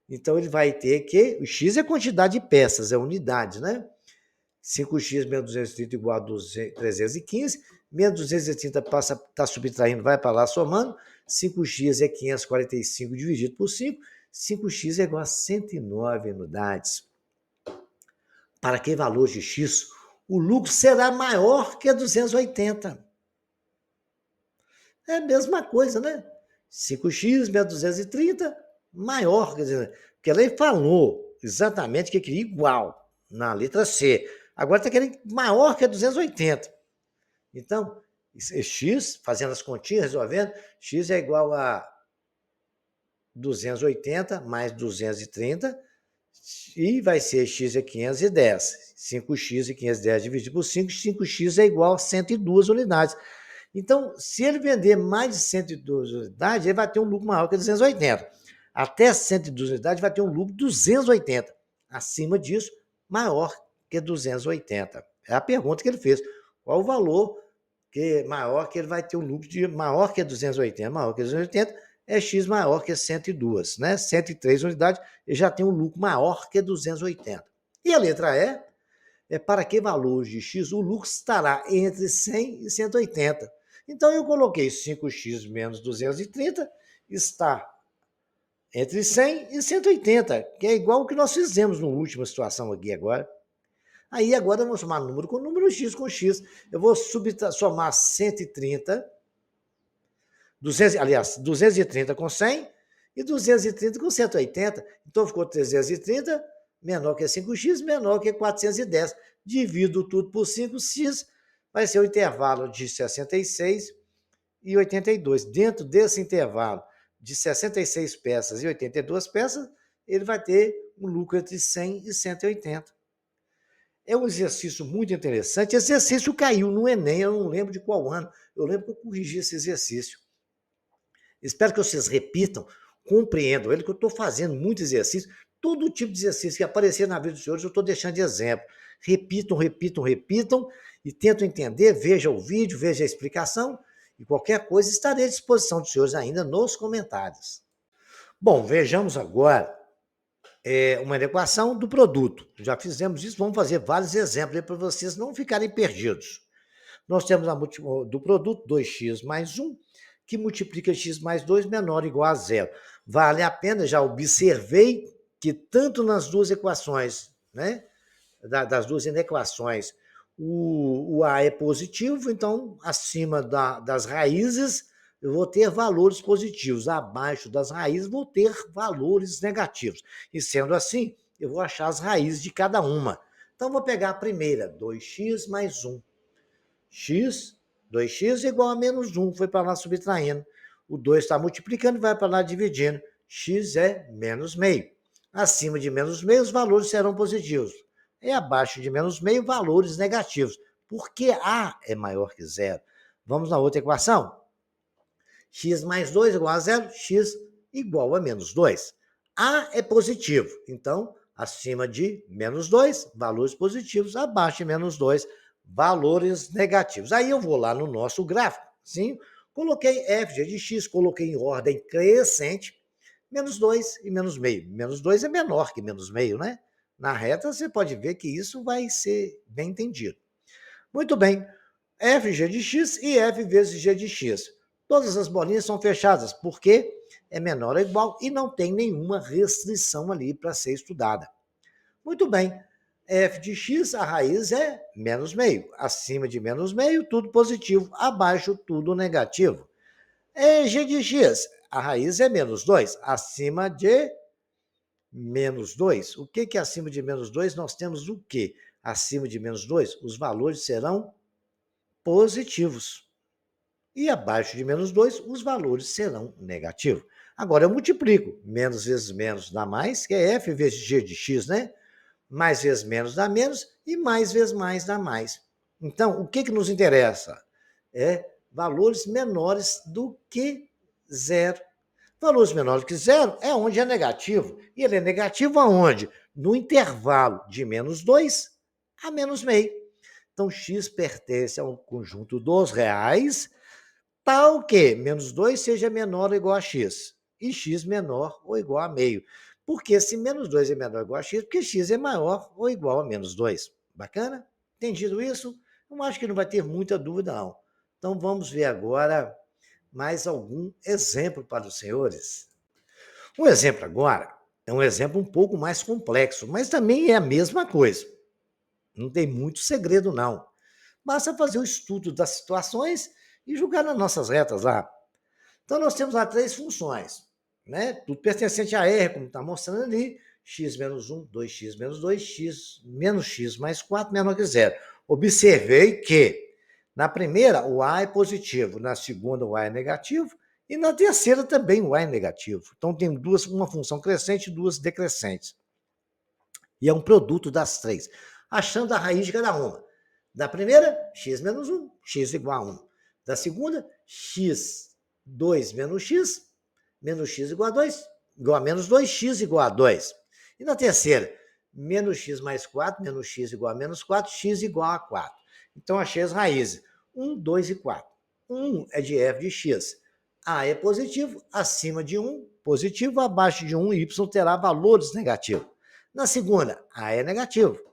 Então, ele vai ter que... O x é a quantidade de peças, é unidade, né? 5x menos 230 igual a 315. Menos 230 está subtraindo, vai para lá somando. 5x é 545 dividido por 5. 5x é igual a 109 unidades. Para que valor de x o lucro será maior que a 280? É a mesma coisa, né? 5x menos 230, maior. Quer dizer, porque ela falou exatamente que queria igual na letra C. Agora está querendo maior que a 280. Então, x, fazendo as continhas, resolvendo, x é igual a 280 mais 230, e vai ser x é 510. 5x e 510 dividido por 5, 5x é igual a 102 unidades. Então, se ele vender mais de 102 unidades, ele vai ter um lucro maior que 280. Até 102 unidades vai ter um lucro de 280. Acima disso, maior que 280. É a pergunta que ele fez. Qual o valor que maior que ele vai ter um lucro de maior que 280? Maior que 280 é x maior que 102, né? 103 unidades, ele já tem um lucro maior que 280. E a letra E é para que valor de x o lucro estará entre 100 e 180. Então, eu coloquei 5x menos 230 está entre 100 e 180, que é igual o que nós fizemos na última situação aqui agora. Aí, agora, eu vou somar número com número, x com x. Eu vou somar 130, 230 com 100 e 230 com 180. Então, ficou 330 menor que 5x, menor que 410. Divido tudo por 5x, vai ser o intervalo de 66 e 82. Dentro desse intervalo de 66 peças e 82 peças, ele vai ter um lucro entre 100 e 180. É um exercício muito interessante. Esse exercício caiu no Enem, eu não lembro de qual ano. Eu lembro que eu corrigi esse exercício. Espero que vocês repitam, compreendam ele, que eu estou fazendo muito exercício. Todo tipo de exercício que aparecer na vida dos senhores, eu estou deixando de exemplo. Repitam, repitam, repitam e tentam entender. Veja o vídeo, veja a explicação e qualquer coisa estarei à disposição dos senhores ainda nos comentários. Bom, vejamos agora uma equação do produto. Já fizemos isso, vamos fazer vários exemplos para vocês não ficarem perdidos. Nós temos do produto 2x mais 1, que multiplica x mais 2 menor ou igual a zero. Vale a pena, já observei que tanto nas duas equações, né, das duas inequações, o A é positivo, então acima das raízes eu vou ter valores positivos, abaixo das raízes vou ter valores negativos. E sendo assim, eu vou achar as raízes de cada uma. Então, vou pegar a primeira, 2x mais 1. 2x é igual a menos 1, foi para lá subtraindo. O 2 está multiplicando, vai para lá dividindo. X é menos meio. Acima de menos meio, os valores serão positivos. E abaixo de menos meio, valores negativos. Porque A é maior que zero. Vamos na outra equação? X mais 2 igual a zero, x igual a menos 2. A é positivo, então, acima de menos 2, valores positivos, abaixo de menos 2, valores negativos. Aí eu vou lá no nosso gráfico, sim, coloquei f de x, coloquei em ordem crescente, menos 2 e menos meio. Menos 2 é menor que menos meio, né? Na reta, você pode ver que isso vai ser bem entendido. Muito bem, fg de x e f vezes g de x. Todas as bolinhas são fechadas, porque é menor ou igual e não tem nenhuma restrição ali para ser estudada. Muito bem, f de x, a raiz é menos meio. Acima de menos meio, tudo positivo. Abaixo, tudo negativo. G de x, a raiz é menos 2. Acima de menos 2. O que é acima de menos 2? Nós temos o quê? Acima de menos 2, os valores serão positivos. E abaixo de menos 2, os valores serão negativos. Agora eu multiplico. Menos vezes menos dá mais, que é f vezes g de x, né? Mais vezes menos dá menos e mais vezes mais dá mais. Então, o que nos interessa? É valores menores do que zero. Valores menores do que zero é onde é negativo. E ele é negativo aonde? No intervalo de menos 2 a menos meio. Então, x pertence a um conjunto dos reais, tal que menos 2 seja menor ou igual a x, e x menor ou igual a meio. Porque se menos 2 é menor ou igual a x, porque x é maior ou igual a menos 2. Bacana? Entendido isso? Eu acho que não vai ter muita dúvida, não. Então, vamos ver agora mais algum exemplo para os senhores. O exemplo agora é um exemplo um pouco mais complexo, mas também é a mesma coisa. Não tem muito segredo, não. Basta fazer o estudo das situações e julgar nas nossas retas lá. Então, nós temos lá 3 funções, né? Tudo pertencente a R, como está mostrando ali, x menos 1, 2x menos 2, x menos x mais 4 menor que zero. Observei que na primeira o A é positivo, na segunda o A é negativo, e na terceira também o A é negativo. Então, tem uma função crescente e duas decrescentes. E é um produto das 3, achando a raiz de cada uma. Da primeira, x menos 1, x igual a 1. Da segunda, x2 menos x igual a 2, igual a menos 2, x igual a 2. E na terceira, menos x mais 4, menos x igual a menos 4, x igual a 4. Então, achei as raízes, 1, 2 e 4. 1 é de f de x. A é positivo, acima de 1, positivo, abaixo de 1, y terá valores negativos. Na segunda, A é negativo.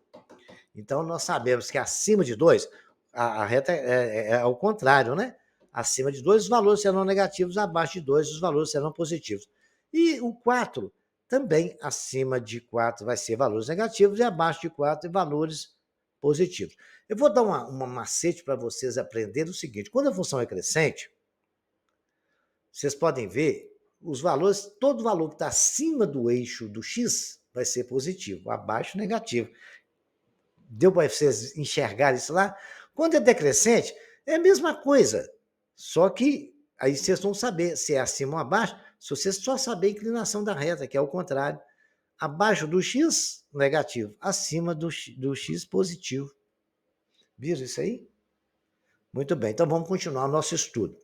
Então, nós sabemos que acima de 2, a reta é ao contrário, né? Acima de 2, os valores serão negativos, abaixo de 2, os valores serão positivos. E o 4, também acima de 4 vai ser valores negativos e abaixo de 4 valores positivos. Eu vou dar uma macete para vocês aprenderem o seguinte: quando a função é crescente, vocês podem ver os valores, todo valor que está acima do eixo do x vai ser positivo, abaixo negativo. Deu para vocês enxergar isso lá? Quando é decrescente, é a mesma coisa. Só que aí vocês vão saber se é acima ou abaixo, se vocês só saber a inclinação da reta, que é o contrário. Abaixo do x, negativo. Acima do x, positivo. Viram isso aí? Muito bem, então vamos continuar o nosso estudo.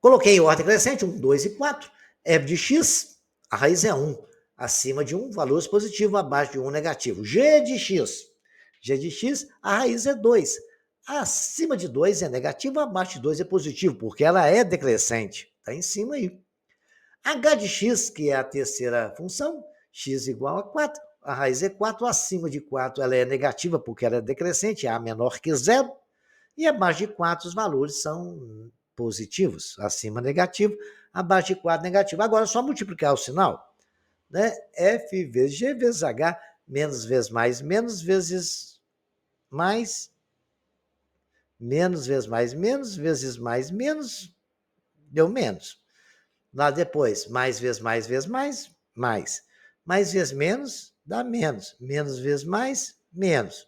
Coloquei em ordem crescente, 1, 2 e 4. F de x, a raiz é 1. Acima de 1, valores positivos, abaixo de 1, negativo. G de x. G de x, a raiz é 2. Acima de 2 é negativo, abaixo de 2 é positivo, porque ela é decrescente. Está em cima aí. H de x, que é a terceira função, x igual a 4. A raiz é 4. Acima de 4 ela é negativa, porque ela é decrescente, A menor que zero. E abaixo de 4 os valores são positivos, acima negativo, abaixo de 4 negativo. Agora é só multiplicar o sinal, né? F vezes G vezes H, menos vezes mais, menos vezes mais, menos, deu menos. Lá depois, mais vezes mais vezes mais, mais. Mais vezes menos, dá menos. Menos vezes mais, menos.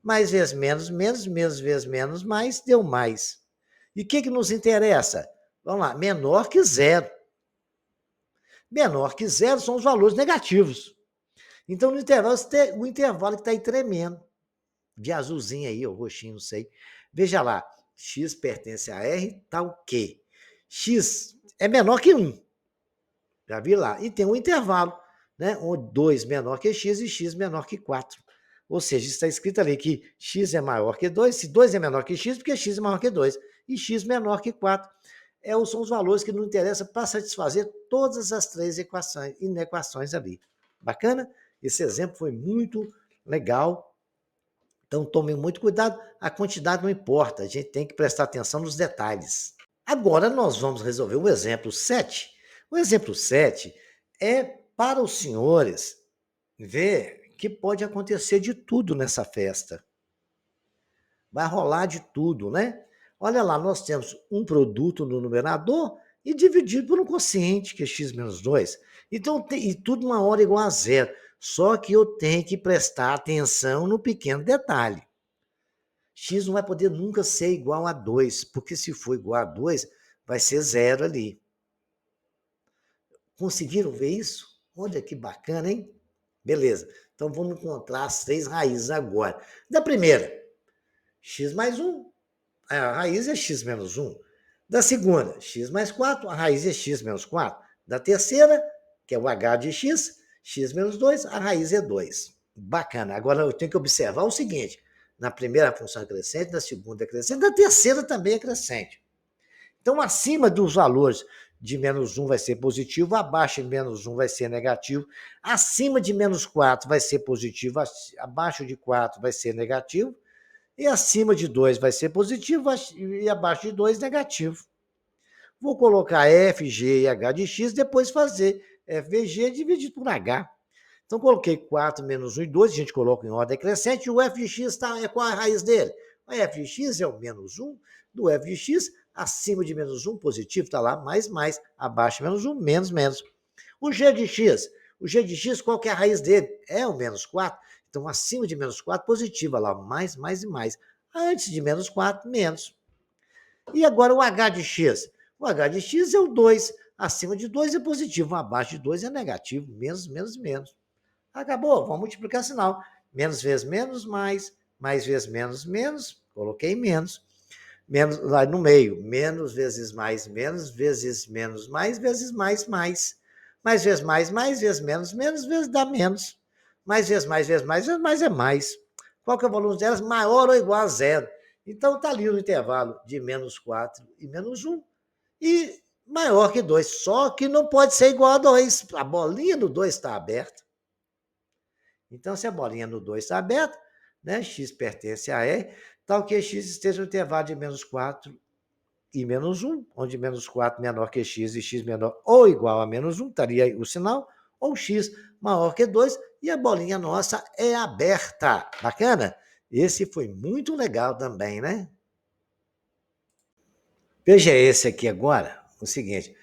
Mais vezes menos, menos vezes menos, mais, deu mais. E o que nos interessa? Vamos lá, menor que zero. Menor que zero são os valores negativos. Então, no intervalo, o intervalo que está aí tremendo, de azulzinho aí, ou roxinho, não sei. Veja lá, x pertence a R, tá o quê? X é menor que 1. Já vi lá. E tem um intervalo, né? 2 menor que x e x menor que 4. Ou seja, está escrito ali que x é maior que 2, se 2 é menor que x, porque x é maior que 2, e x menor que 4. São os valores que não interessam para satisfazer todas as 3 inequações ali. Bacana? Esse exemplo foi muito legal. Então, tomem muito cuidado. A quantidade não importa, a gente tem que prestar atenção nos detalhes. Agora, nós vamos resolver o exemplo 7. O exemplo 7 é para os senhores ver porque pode acontecer de tudo nessa festa. Vai rolar de tudo, né? Olha lá, nós temos um produto no numerador e dividido por um quociente, que é x menos 2. Então, e tudo uma hora igual a zero. Só que eu tenho que prestar atenção no pequeno detalhe. X não vai poder nunca ser igual a 2, porque se for igual a 2, vai ser zero ali. Conseguiram ver isso? Olha que bacana, hein? Beleza. Então, vamos encontrar as 3 raízes agora. Da primeira, x mais 1. A raiz é x menos 1. Da segunda, x mais 4, a raiz é x menos 4. Da terceira, que é o h de x menos 2, a raiz é 2. Bacana. Agora eu tenho que observar o seguinte: na primeira a função é crescente, na segunda é crescente, na terceira também é crescente. Então, acima dos valores de menos 1 vai ser positivo, abaixo de menos 1 vai ser negativo, acima de menos 4 vai ser positivo, abaixo de 4 vai ser negativo, e acima de 2 vai ser positivo e abaixo de 2 negativo. Vou colocar f, g e h de x, depois fazer f vezes g dividido por h. Então, coloquei 4 menos 1 e 2, a gente coloca em ordem crescente, e o f de x qual a raiz dele? O f de x é o menos 1 do f de x, acima de menos 1, positivo, está lá, mais, abaixo de menos 1, menos, menos. O g de x, qual que é a raiz dele? É o menos 4. Então, acima de menos 4, positiva, lá, mais e mais. Antes de menos 4, menos. E agora o h de x? O h de x é o 2. Acima de 2 é positivo, abaixo de 2 é negativo, menos, menos, menos. Acabou, vamos multiplicar sinal. Menos vezes menos, mais vezes menos, menos, coloquei menos. Menos lá no meio, menos vezes menos, mais vezes mais. Mais vezes mais vezes menos vezes dá menos. Mais vezes mais é mais. Qual que é o volume delas? Maior ou igual a zero. Então, está ali no intervalo de menos 4 e menos 1. E maior que 2. Só que não pode ser igual a 2. A bolinha no 2 está aberta. Então, se a bolinha no 2 está aberta, né, x pertence a E, tal que x esteja no intervalo de menos 4 e menos 1, onde menos 4 menor que x e x menor ou igual a menos 1, estaria aí o sinal, ou x maior que 2, e a bolinha nossa é aberta. Bacana? Esse foi muito legal também, né? Veja esse aqui agora, o seguinte.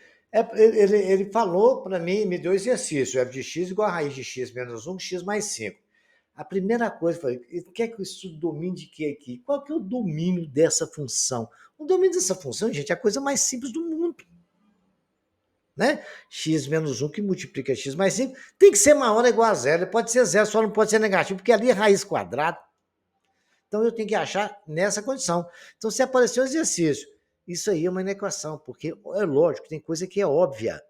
Ele falou para mim, me deu exercício, f de x igual a raiz de x menos 1, x mais 5. A primeira coisa, eu falei, quer que eu estude domínio de quê aqui? Qual que é o domínio dessa função? O domínio dessa função, gente, é a coisa mais simples do mundo. Né? X menos 1 que multiplica x mais 5 tem que ser maior ou igual a zero. Ele pode ser zero, só não pode ser negativo, porque ali é raiz quadrada. Então eu tenho que achar nessa condição. Então, se aparecer o exercício, isso aí é uma inequação, porque é lógico, tem coisa que é óbvia.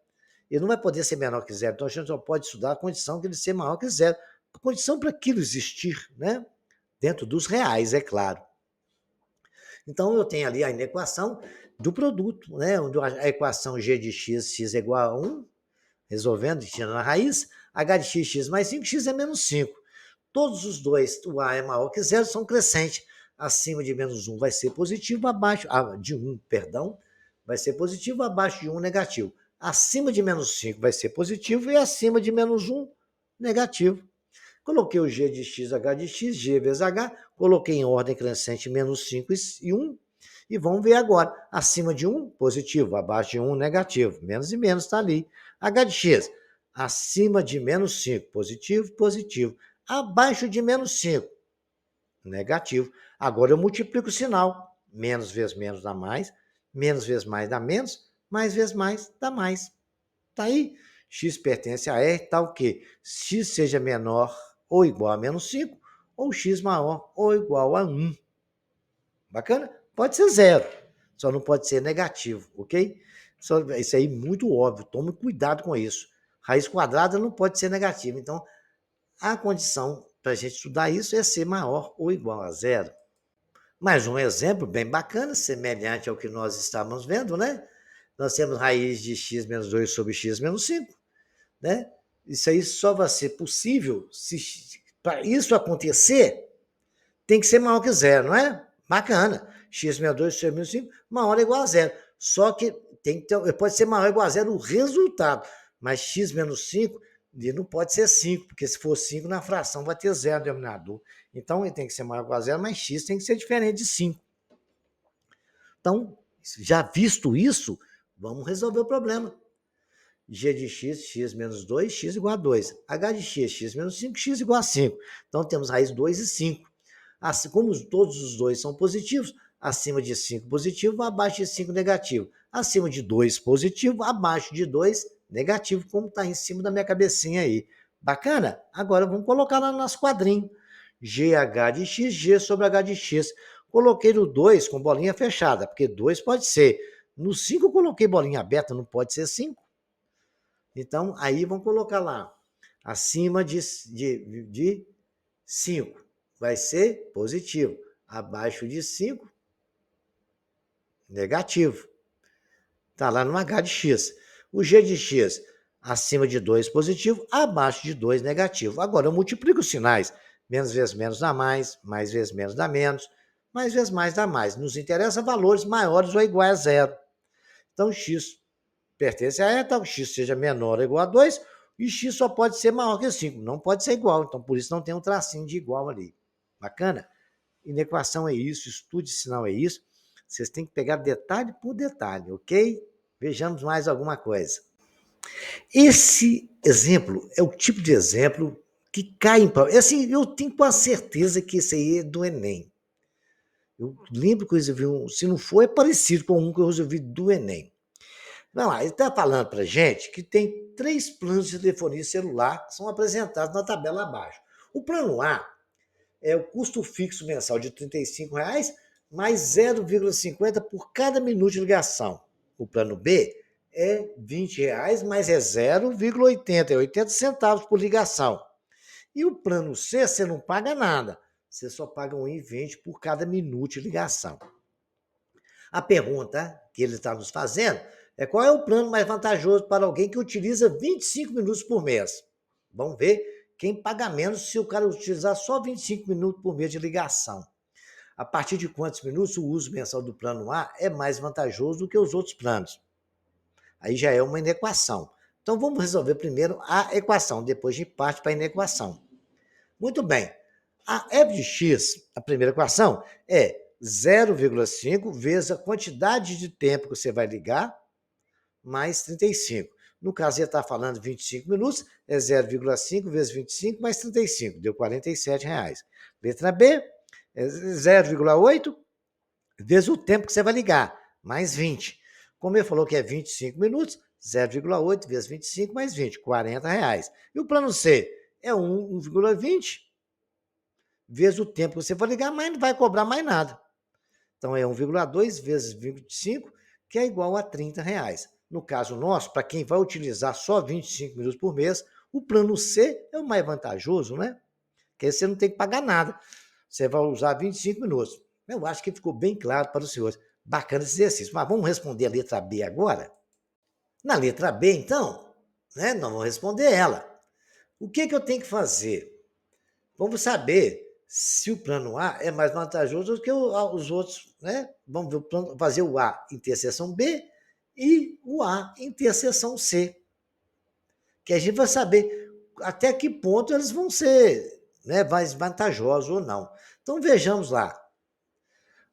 Ele não vai poder ser menor que zero, então a gente só pode estudar a condição de ele ser maior que zero. A condição para aquilo existir, né? Dentro dos reais, é claro. Então, eu tenho ali a inequação do produto, né? Onde a equação g de x, x é igual a 1, resolvendo, tirando a raiz, h de x, x mais 5, x é menos 5. Todos os dois, o a é maior que zero, são crescentes. Acima de menos 1 vai ser positivo, abaixo de 1, perdão, vai ser positivo, abaixo de 1, negativo. Acima de menos 5 vai ser positivo e acima de menos 1, negativo. Coloquei o g de x, h de x, g vezes h, coloquei em ordem crescente menos 5 e 1, e vamos ver agora. Acima de 1, positivo, abaixo de 1, negativo. Menos e menos está ali. H de x, acima de menos 5, positivo, positivo. Abaixo de menos 5, negativo. Agora eu multiplico o sinal. Menos vezes menos dá mais, menos vezes mais dá menos, mais vezes mais dá mais. Está aí. X pertence a R, tal que x seja menor ou igual a menos 5, ou x maior ou igual a 1. Bacana? Pode ser zero, só não pode ser negativo, ok? Isso aí é muito óbvio, tome cuidado com isso. Raiz quadrada não pode ser negativa, então a condição para a gente estudar isso é ser maior ou igual a zero. Mais um exemplo bem bacana, semelhante ao que nós estávamos vendo, né? Nós temos raiz de x menos 2 sobre x menos 5, né? Isso aí só vai ser possível se para isso acontecer, tem que ser maior que zero, não é? Bacana. X menos 2 sobre menos 5, maior ou igual a zero. Só que tem que ter, pode ser maior ou igual a zero o resultado, mas x menos 5 E não pode ser 5, porque se for 5 na fração vai ter 0 no denominador. Então, ele tem que ser maior ou igual a 0, mas x tem que ser diferente de 5. Então, já visto isso, vamos resolver o problema. G de x, x menos 2, x igual a 2. H de x, x menos 5, x igual a 5. Então, temos raiz 2 e 5. Assim, como todos os dois são positivos, acima de 5 positivo, abaixo de 5 negativo. Acima de 2 positivo, abaixo de 2 negativo, como está em cima da minha cabecinha aí. Bacana? Agora vamos colocar lá no nosso quadrinho. GH de x, G sobre H de x. Coloquei no 2 com bolinha fechada, porque 2 pode ser. No 5 eu coloquei bolinha aberta, não pode ser 5. Então, aí vamos colocar lá. Acima de 5 vai ser positivo. Abaixo de 5, negativo. Está lá no H de x. O G de x, acima de 2 positivo, abaixo de 2 negativo. Agora, eu multiplico os sinais. Menos vezes menos dá mais vezes menos dá menos, mais vezes mais dá mais. Nos interessa valores maiores ou iguais a zero. Então, x pertence a eta, o x seja menor ou igual a 2, e x só pode ser maior que 5, não pode ser igual. Então, por isso não tem um tracinho de igual ali. Bacana? Inequação é isso, estudo de sinal é isso. Vocês têm que pegar detalhe por detalhe, ok? Vejamos mais alguma coisa. Esse exemplo é o tipo de exemplo que cai em prova. Assim, eu tenho com a certeza que esse aí é do Enem. Eu lembro que eu resolvi se não for, é parecido com um que eu resolvi do Enem. Não, ele está falando para a gente que tem 3 planos de telefonia celular que são apresentados na tabela abaixo. O plano A é o custo fixo mensal de R$ 35,00 mais 0,50 por cada minuto de ligação. O plano B é R$ 20,00, mas é 0,80, é 80 centavos por ligação. E o plano C, você não paga nada. Você só paga R$ 1,20 por cada minuto de ligação. A pergunta que ele está nos fazendo é qual é o plano mais vantajoso para alguém que utiliza 25 minutos por mês. Vamos ver quem paga menos se o cara utilizar só 25 minutos por mês de ligação. A partir de quantos minutos o uso mensal do plano A é mais vantajoso do que os outros planos? Aí já é uma inequação. Então vamos resolver primeiro a equação, depois a gente parte para a inequação. Muito bem. A f de x, a primeira equação, é 0,5 vezes a quantidade de tempo que você vai ligar, mais 35. No caso, ele está falando 25 minutos, é 0,5 vezes 25 mais 35, deu R$ 47,00. Letra B, é 0,8 vezes o tempo que você vai ligar, mais 20. Como ele falou que é 25 minutos, 0,8 vezes 25 mais 20, R$ 40,00. E o plano C é 1,20 vezes o tempo que você vai ligar, mas não vai cobrar mais nada. Então, é 1,2 vezes 25, que é igual a R$ 30,00. No caso nosso, para quem vai utilizar só 25 minutos por mês, o plano C é o mais vantajoso, né? Porque aí você não tem que pagar nada. Você vai usar 25 minutos. Eu acho que ficou bem claro para os senhores. Bacana esse exercício. Mas vamos responder a letra B agora? Na letra B, então, né, nós vamos responder ela. O que eu tenho que fazer? Vamos saber se o plano A é mais vantajoso do que os outros, né? Vamos ver fazer o A interseção B e o A interseção C. Que a gente vai saber até que ponto eles vão ser, né, mais vantajosos ou não. Então vejamos lá.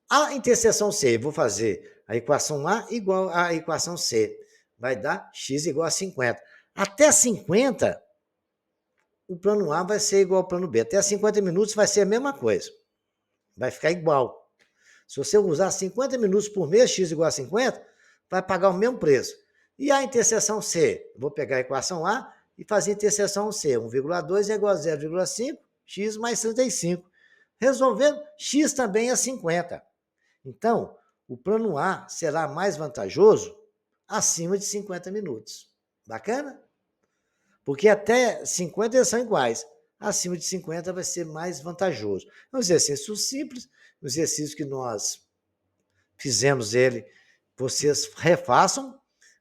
A interseção C, eu vou fazer a equação A igual à equação C. Vai dar x igual a 50. Até 50, o plano A vai ser igual ao plano B. Até 50 minutos vai ser a mesma coisa. Vai ficar igual. Se você usar 50 minutos por mês, x igual a 50, vai pagar o mesmo preço. E a interseção C? Vou pegar a equação A e fazer a interseção C. 1,2 é igual a 0,5, x mais 35. Resolvendo, x também é 50. Então, o plano A será mais vantajoso acima de 50 minutos. Bacana? Porque até 50 eles são iguais. Acima de 50 vai ser mais vantajoso. É um exercício simples, um exercício que nós fizemos ele, vocês refaçam.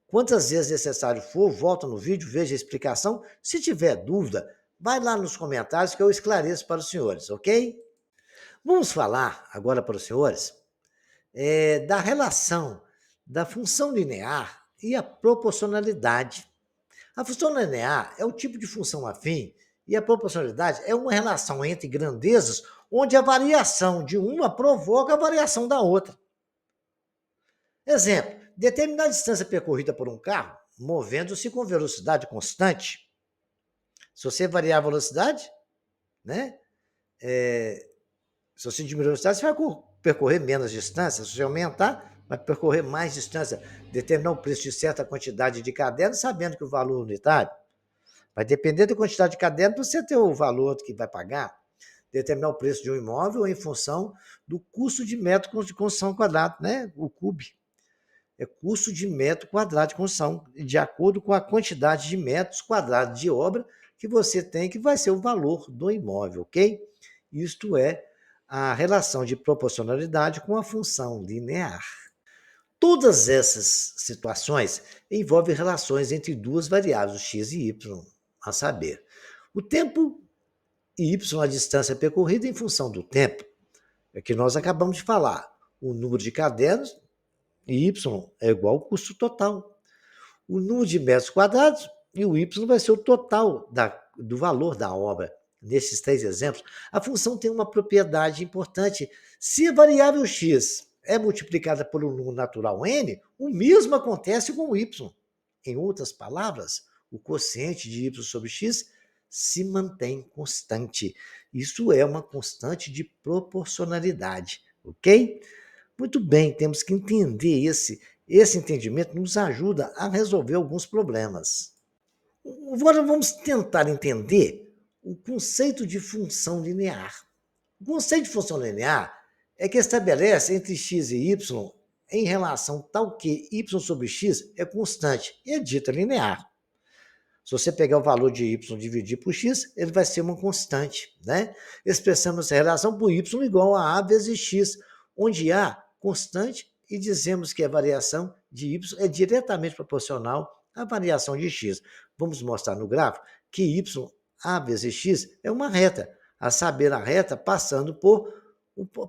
Quantas vezes necessário for, volta no vídeo, veja a explicação. Se tiver dúvida, vai lá nos comentários que eu esclareço para os senhores, ok? Vamos falar agora para os senhores da relação da função linear e a proporcionalidade. A função linear é o tipo de função afim e a proporcionalidade é uma relação entre grandezas onde a variação de uma provoca a variação da outra. Exemplo, determinada distância percorrida por um carro, movendo-se com velocidade constante. Se você variar a velocidade, né? Se você diminuir a velocidade, você vai percorrer menos distância. Se você aumentar, vai percorrer mais distância. Determinar o preço de certa quantidade de cadernos, sabendo que o valor unitário vai depender da quantidade de cadernos para você ter o valor que vai pagar. Determinar o preço de um imóvel em função do custo de metro de construção quadrado, né? O CUB. É custo de metro quadrado de construção, de acordo com a quantidade de metros quadrados de obra que você tem, que vai ser o valor do imóvel, ok? Isto é a relação de proporcionalidade com a função linear. Todas essas situações envolvem relações entre duas variáveis, x e y, a saber, o tempo e y, a distância percorrida em função do tempo, é que nós acabamos de falar, o número de cadernos e y é igual ao custo total. O número de metros quadrados e o y vai ser o total do valor da obra. Nesses 3 exemplos, a função tem uma propriedade importante. Se a variável x é multiplicada por um número natural n, o mesmo acontece com o y. Em outras palavras, o quociente de y sobre x se mantém constante. Isso é uma constante de proporcionalidade, ok? Muito bem, temos que entender esse entendimento nos ajuda a resolver alguns problemas. Agora vamos tentar entender o conceito de função linear. O conceito de função linear é que estabelece entre x e y em relação tal que y sobre x é constante e é dita linear. Se você pegar o valor de y e dividir por x, ele vai ser uma constante, né? Expressamos essa relação por y igual a vezes x, onde A constante e dizemos que a variação de y é diretamente proporcional à variação de x. Vamos mostrar no gráfico que y, A vezes x, é uma reta, a saber, a reta passando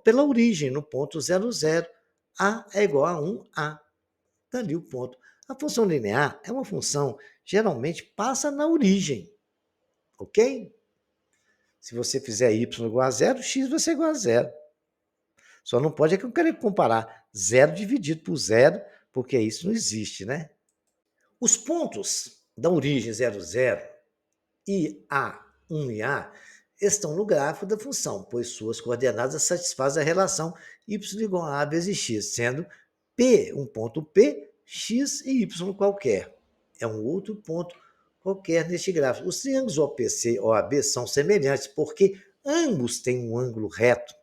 pela origem, no ponto 0, 0. A é igual a 1A. Está ali o ponto. A função linear é uma função, geralmente, passa na origem, ok? Se você fizer y igual a 0, x vai ser igual a 0. Só não pode é que eu quero comparar 0 dividido por 0, porque isso não existe, né? Os pontos da origem 0, 0 e A, 1 e A estão no gráfico da função, pois suas coordenadas satisfazem a relação y igual a vezes x, sendo P um ponto P, x e y qualquer. É um outro ponto qualquer neste gráfico. Os triângulos OPC e OAB são semelhantes porque ambos têm um ângulo reto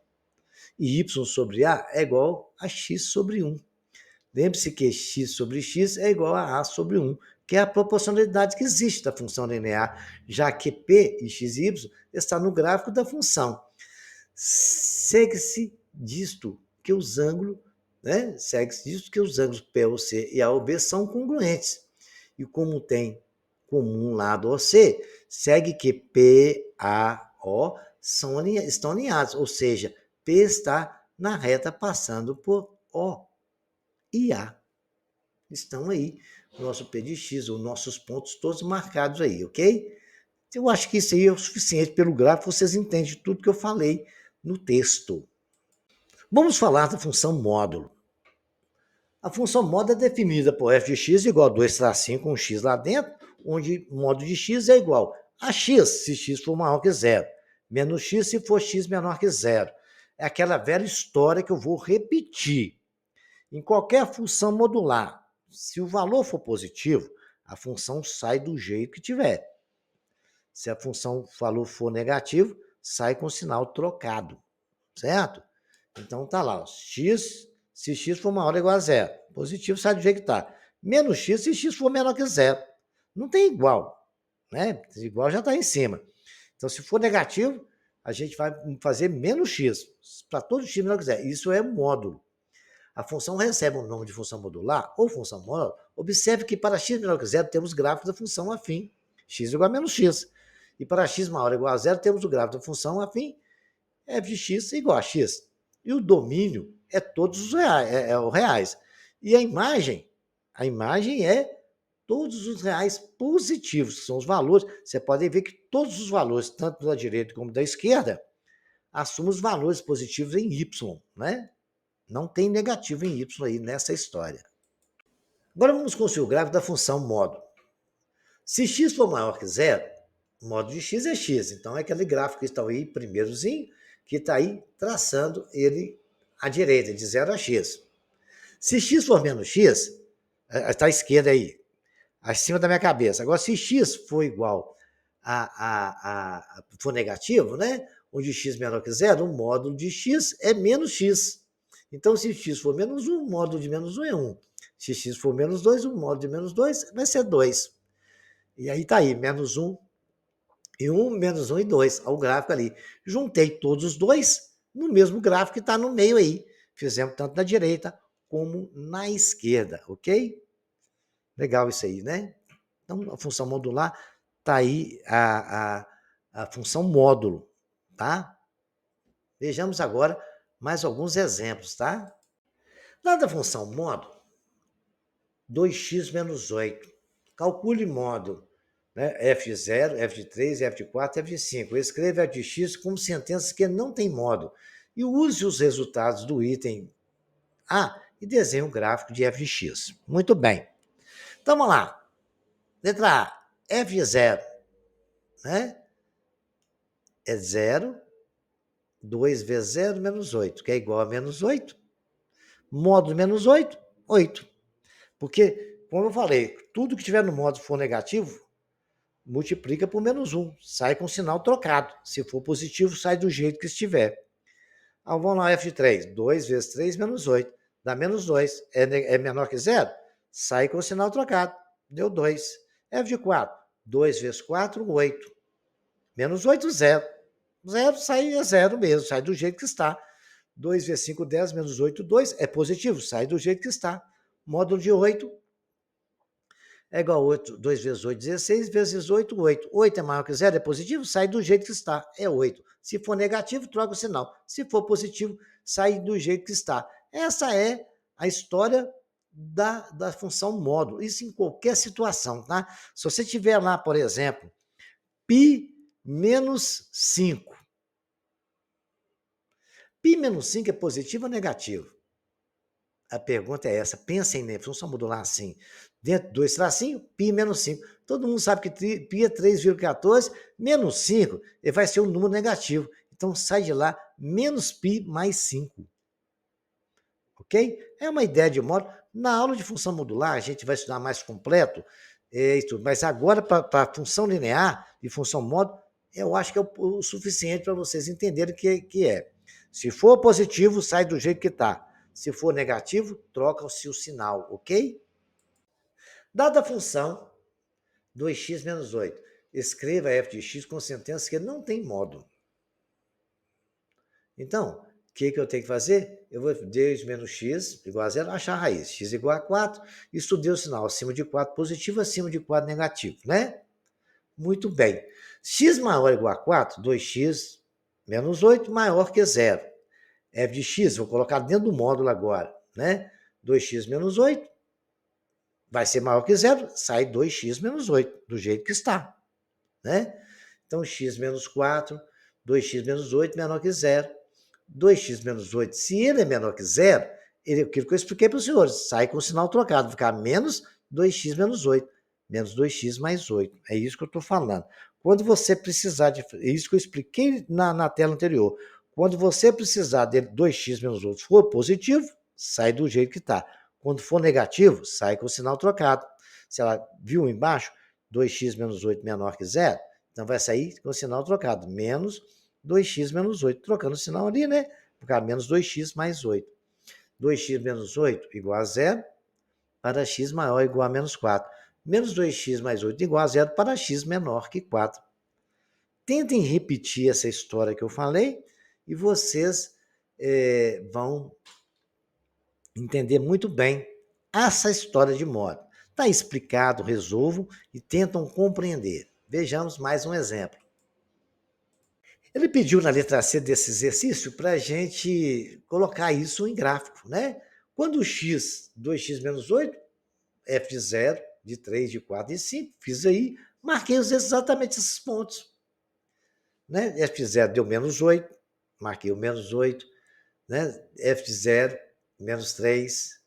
e y sobre A é igual a x sobre 1. Lembre-se que x sobre x é igual a sobre 1, que é a proporcionalidade que existe da função linear, já que P e x e y está no gráfico da função. Segue-se disto que os ângulos, P ou C e A ou B são congruentes. E como tem comum lado OC, segue que P, A, O estão alinhados, ou seja, P está na reta passando por O e A. Estão aí, o nosso P de X, os nossos pontos todos marcados aí, ok? Eu acho que isso aí é o suficiente pelo gráfico, vocês entendem tudo que eu falei no texto. Vamos falar da função módulo. A função módulo é definida por f de x igual a 2 tracinho com x lá dentro, onde módulo de x é igual a x, se x for maior que zero, menos x se for x menor que zero. É aquela velha história que eu vou repetir. Em qualquer função modular, se o valor for positivo, a função sai do jeito que tiver. Se a função valor for negativo, sai com sinal trocado, certo? Então tá lá, x, se x for maior ou igual a zero, positivo sai do jeito que está. Menos x se x for menor que zero. Não tem igual, né? Igual já está em cima. Então, se for negativo, a gente vai fazer menos x, para todo x menor que zero. Isso é módulo. A função recebe um nome de função modular ou função módulo. Observe que para x menor que zero temos gráfico da função afim, x igual a menos x. E para x maior ou igual a zero temos o gráfico da função afim, f de x igual a x. E o domínio é todos os reais, o reais. E a imagem é todos os reais positivos, que são os valores. Você pode ver que todos os valores, tanto da direita como da esquerda, assumem os valores positivos em y, né? Não tem negativo em y aí nessa história. Agora vamos construir o gráfico da função modo. Se x for maior que zero, o modo de x é x. Então é aquele gráfico que está aí, primeirozinho, que está aí traçando ele à direita, de 0 a x. Se x for menos x, está à esquerda aí, acima da minha cabeça. Agora, se x for igual for negativo, né? Onde x menor que zero, o módulo de x é menos x. Então, se x for menos 1, o módulo de menos 1 é 1. Se x for menos 2, o módulo de menos 2 vai ser 2. E aí está aí, menos 1 e 1, menos 1 e 2, ao gráfico ali. Juntei todos os dois no mesmo gráfico que está no meio aí. Fizemos tanto na direita como na esquerda, ok? Legal isso aí, né? Então, a função modular está aí a função módulo, tá? Vejamos agora mais alguns exemplos, tá? Lá da função módulo, 2x menos 8. Calcule módulo, né? F de 0, F de 3, F de 4, F de 5. Escreva F de x como sentenças que não têm módulo e use os resultados do item A e desenhe um gráfico de F de x. Muito bem. Então, vamos lá. Letra A, F de 0, né? É 0, 2 vezes 0 menos 8, que é igual a menos 8. Módulo menos 8, 8. Porque, como eu falei, tudo que tiver no módulo for negativo, multiplica por menos 1. Sai com o sinal trocado. Se for positivo, sai do jeito que estiver. Ah, vamos lá, F de 3. 2 vezes 3 menos 8. Dá menos 2. É menor que 0? Sai com o sinal trocado. Deu 2. F de 4. 2 vezes 4, 8. Menos 8, 0. 0 sai é 0 mesmo, sai do jeito que está. 2 vezes 5, 10, menos 8, 2. É positivo, sai do jeito que está. Módulo de 8 é igual a 8. 2 vezes 8, 16, vezes 8, 8. 8 é maior que 0, é positivo, sai do jeito que está. É 8. Se for negativo, troca o sinal. Se for positivo, sai do jeito que está. Essa é a história da função módulo. Isso em qualquer situação, tá? Se você tiver lá, por exemplo, π menos 5. Π menos 5 é positivo ou negativo? A pergunta é essa. Pensem na função modular assim. Dentro de 2 tracinhos, π menos 5. Todo mundo sabe que π é 3,14, menos 5 ele vai ser um número negativo. Então, sai de lá menos π mais 5. Ok? É uma ideia de modo. Na aula de função modular, a gente vai estudar mais completo, mas agora, para a função linear e função módulo, eu acho que é o suficiente para vocês entenderem o que é. Se for positivo, sai do jeito que está. Se for negativo, troca-se o sinal, ok? Dada a função 2x menos 8, escreva f de x com sentença que não tem módulo. Então, o que eu tenho que fazer? Eu vou 2 menos x igual a 0, achar a raiz. X igual a 4, estudei o sinal acima de 4 positivo, acima de 4 negativo, né? Muito bem. X maior ou igual a 4, 2x menos 8 maior que 0. F de x, vou colocar dentro do módulo agora, né? 2x menos 8 vai ser maior que 0, sai 2x menos 8, do jeito que está, né? Então, x menos 4, 2x menos 8 menor que 0. 2x menos 8, se ele é menor que 0, aquilo que eu expliquei para os senhores, sai com o sinal trocado, vai ficar menos 2x menos 8, menos 2x mais 8. É isso que eu estou falando. Quando você precisar de... É isso que eu expliquei na tela anterior. Quando você precisar de 2x menos 8 for positivo, sai do jeito que está. Quando for negativo, sai com o sinal trocado. Se ela viu embaixo, 2x menos 8 menor que 0, então vai sair com o sinal trocado, menos 2x menos 8, trocando o sinal ali, né? Vai ficar menos 2x mais 8. 2x menos 8 igual a 0 para x maior ou igual a menos 4. Menos 2x mais 8 igual a 0 para x menor que 4. Tentem repetir essa história que eu falei e vocês vão entender muito bem essa história de modo. Está explicado, resolvam e tentam compreender. Vejamos mais um exemplo. Ele pediu na letra C desse exercício para a gente colocar isso em gráfico, né? Quando o x, 2x menos 8, f de 0, de 3, de 4, de 5. Fiz aí, marquei exatamente esses pontos. Né? F de 0 deu menos 8, marquei o menos 8. Né? F de 0, menos 3.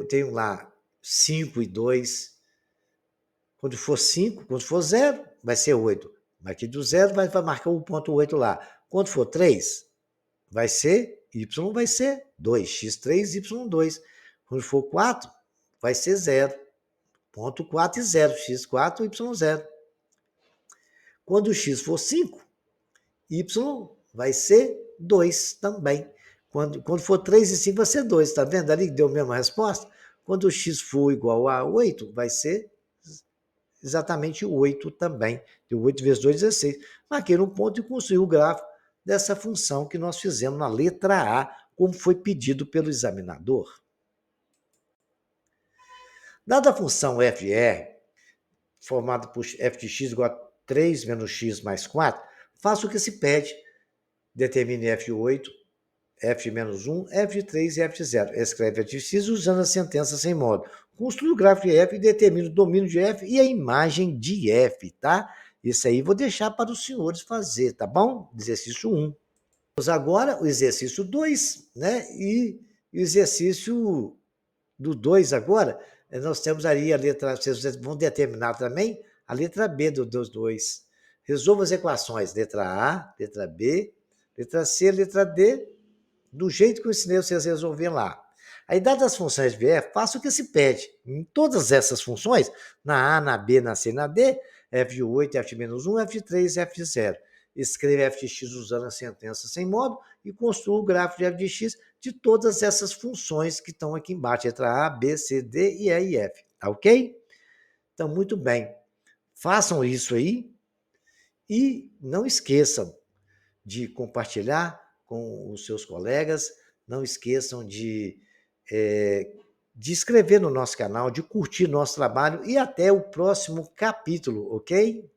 Tenho lá 5 e 2. Quando for 5, quando for 0, vai ser 8. Aqui do 0 vai marcar o ponto 8 lá. Quando for 3, vai ser, y vai ser 2, x3, y2. Quando for 4, vai ser 0. Ponto 4 e 0, x4, y0. Quando o x for 5, y vai ser 2 também. Quando for 3 e 5, vai ser 2. Está vendo ali que deu a mesma resposta? Quando o x for igual a 8, vai ser exatamente 8 também. 8 vezes 2, 16. Marquei um ponto e construí o gráfico dessa função que nós fizemos na letra A, como foi pedido pelo examinador. Dada a função FR, formada por f de x igual a 3 menos x mais 4, faça o que se pede. Determine f de 8, f de menos 1, f de 3 e f de 0. Escreve f de x usando a sentença sem modo. Construi o gráfico de f e determine o domínio de f e a imagem de f, tá? Isso aí vou deixar para os senhores fazer, tá bom? Exercício 1. Vamos agora o exercício 2, né? E o exercício do 2 agora, nós temos ali a letra, vocês vão determinar também a letra B dos 2. Resolva as equações, letra A, letra B, letra C, letra D, do jeito que eu ensinei vocês a resolver lá. Aí, dadas as funções de f, faça o que se pede. Em todas essas funções, na A, na B, na C, na D, f de 8, f de menos 1, f de 3, f de 0. Escreva f de x usando a sentença sem modo e construa o gráfico de f de x de todas essas funções que estão aqui embaixo, letra A, B, C, D, E, e F. Tá ok? Então, muito bem. Façam isso aí e não esqueçam de compartilhar com os seus colegas, não esqueçam de inscrever no nosso canal, de curtir nosso trabalho e até o próximo capítulo, ok?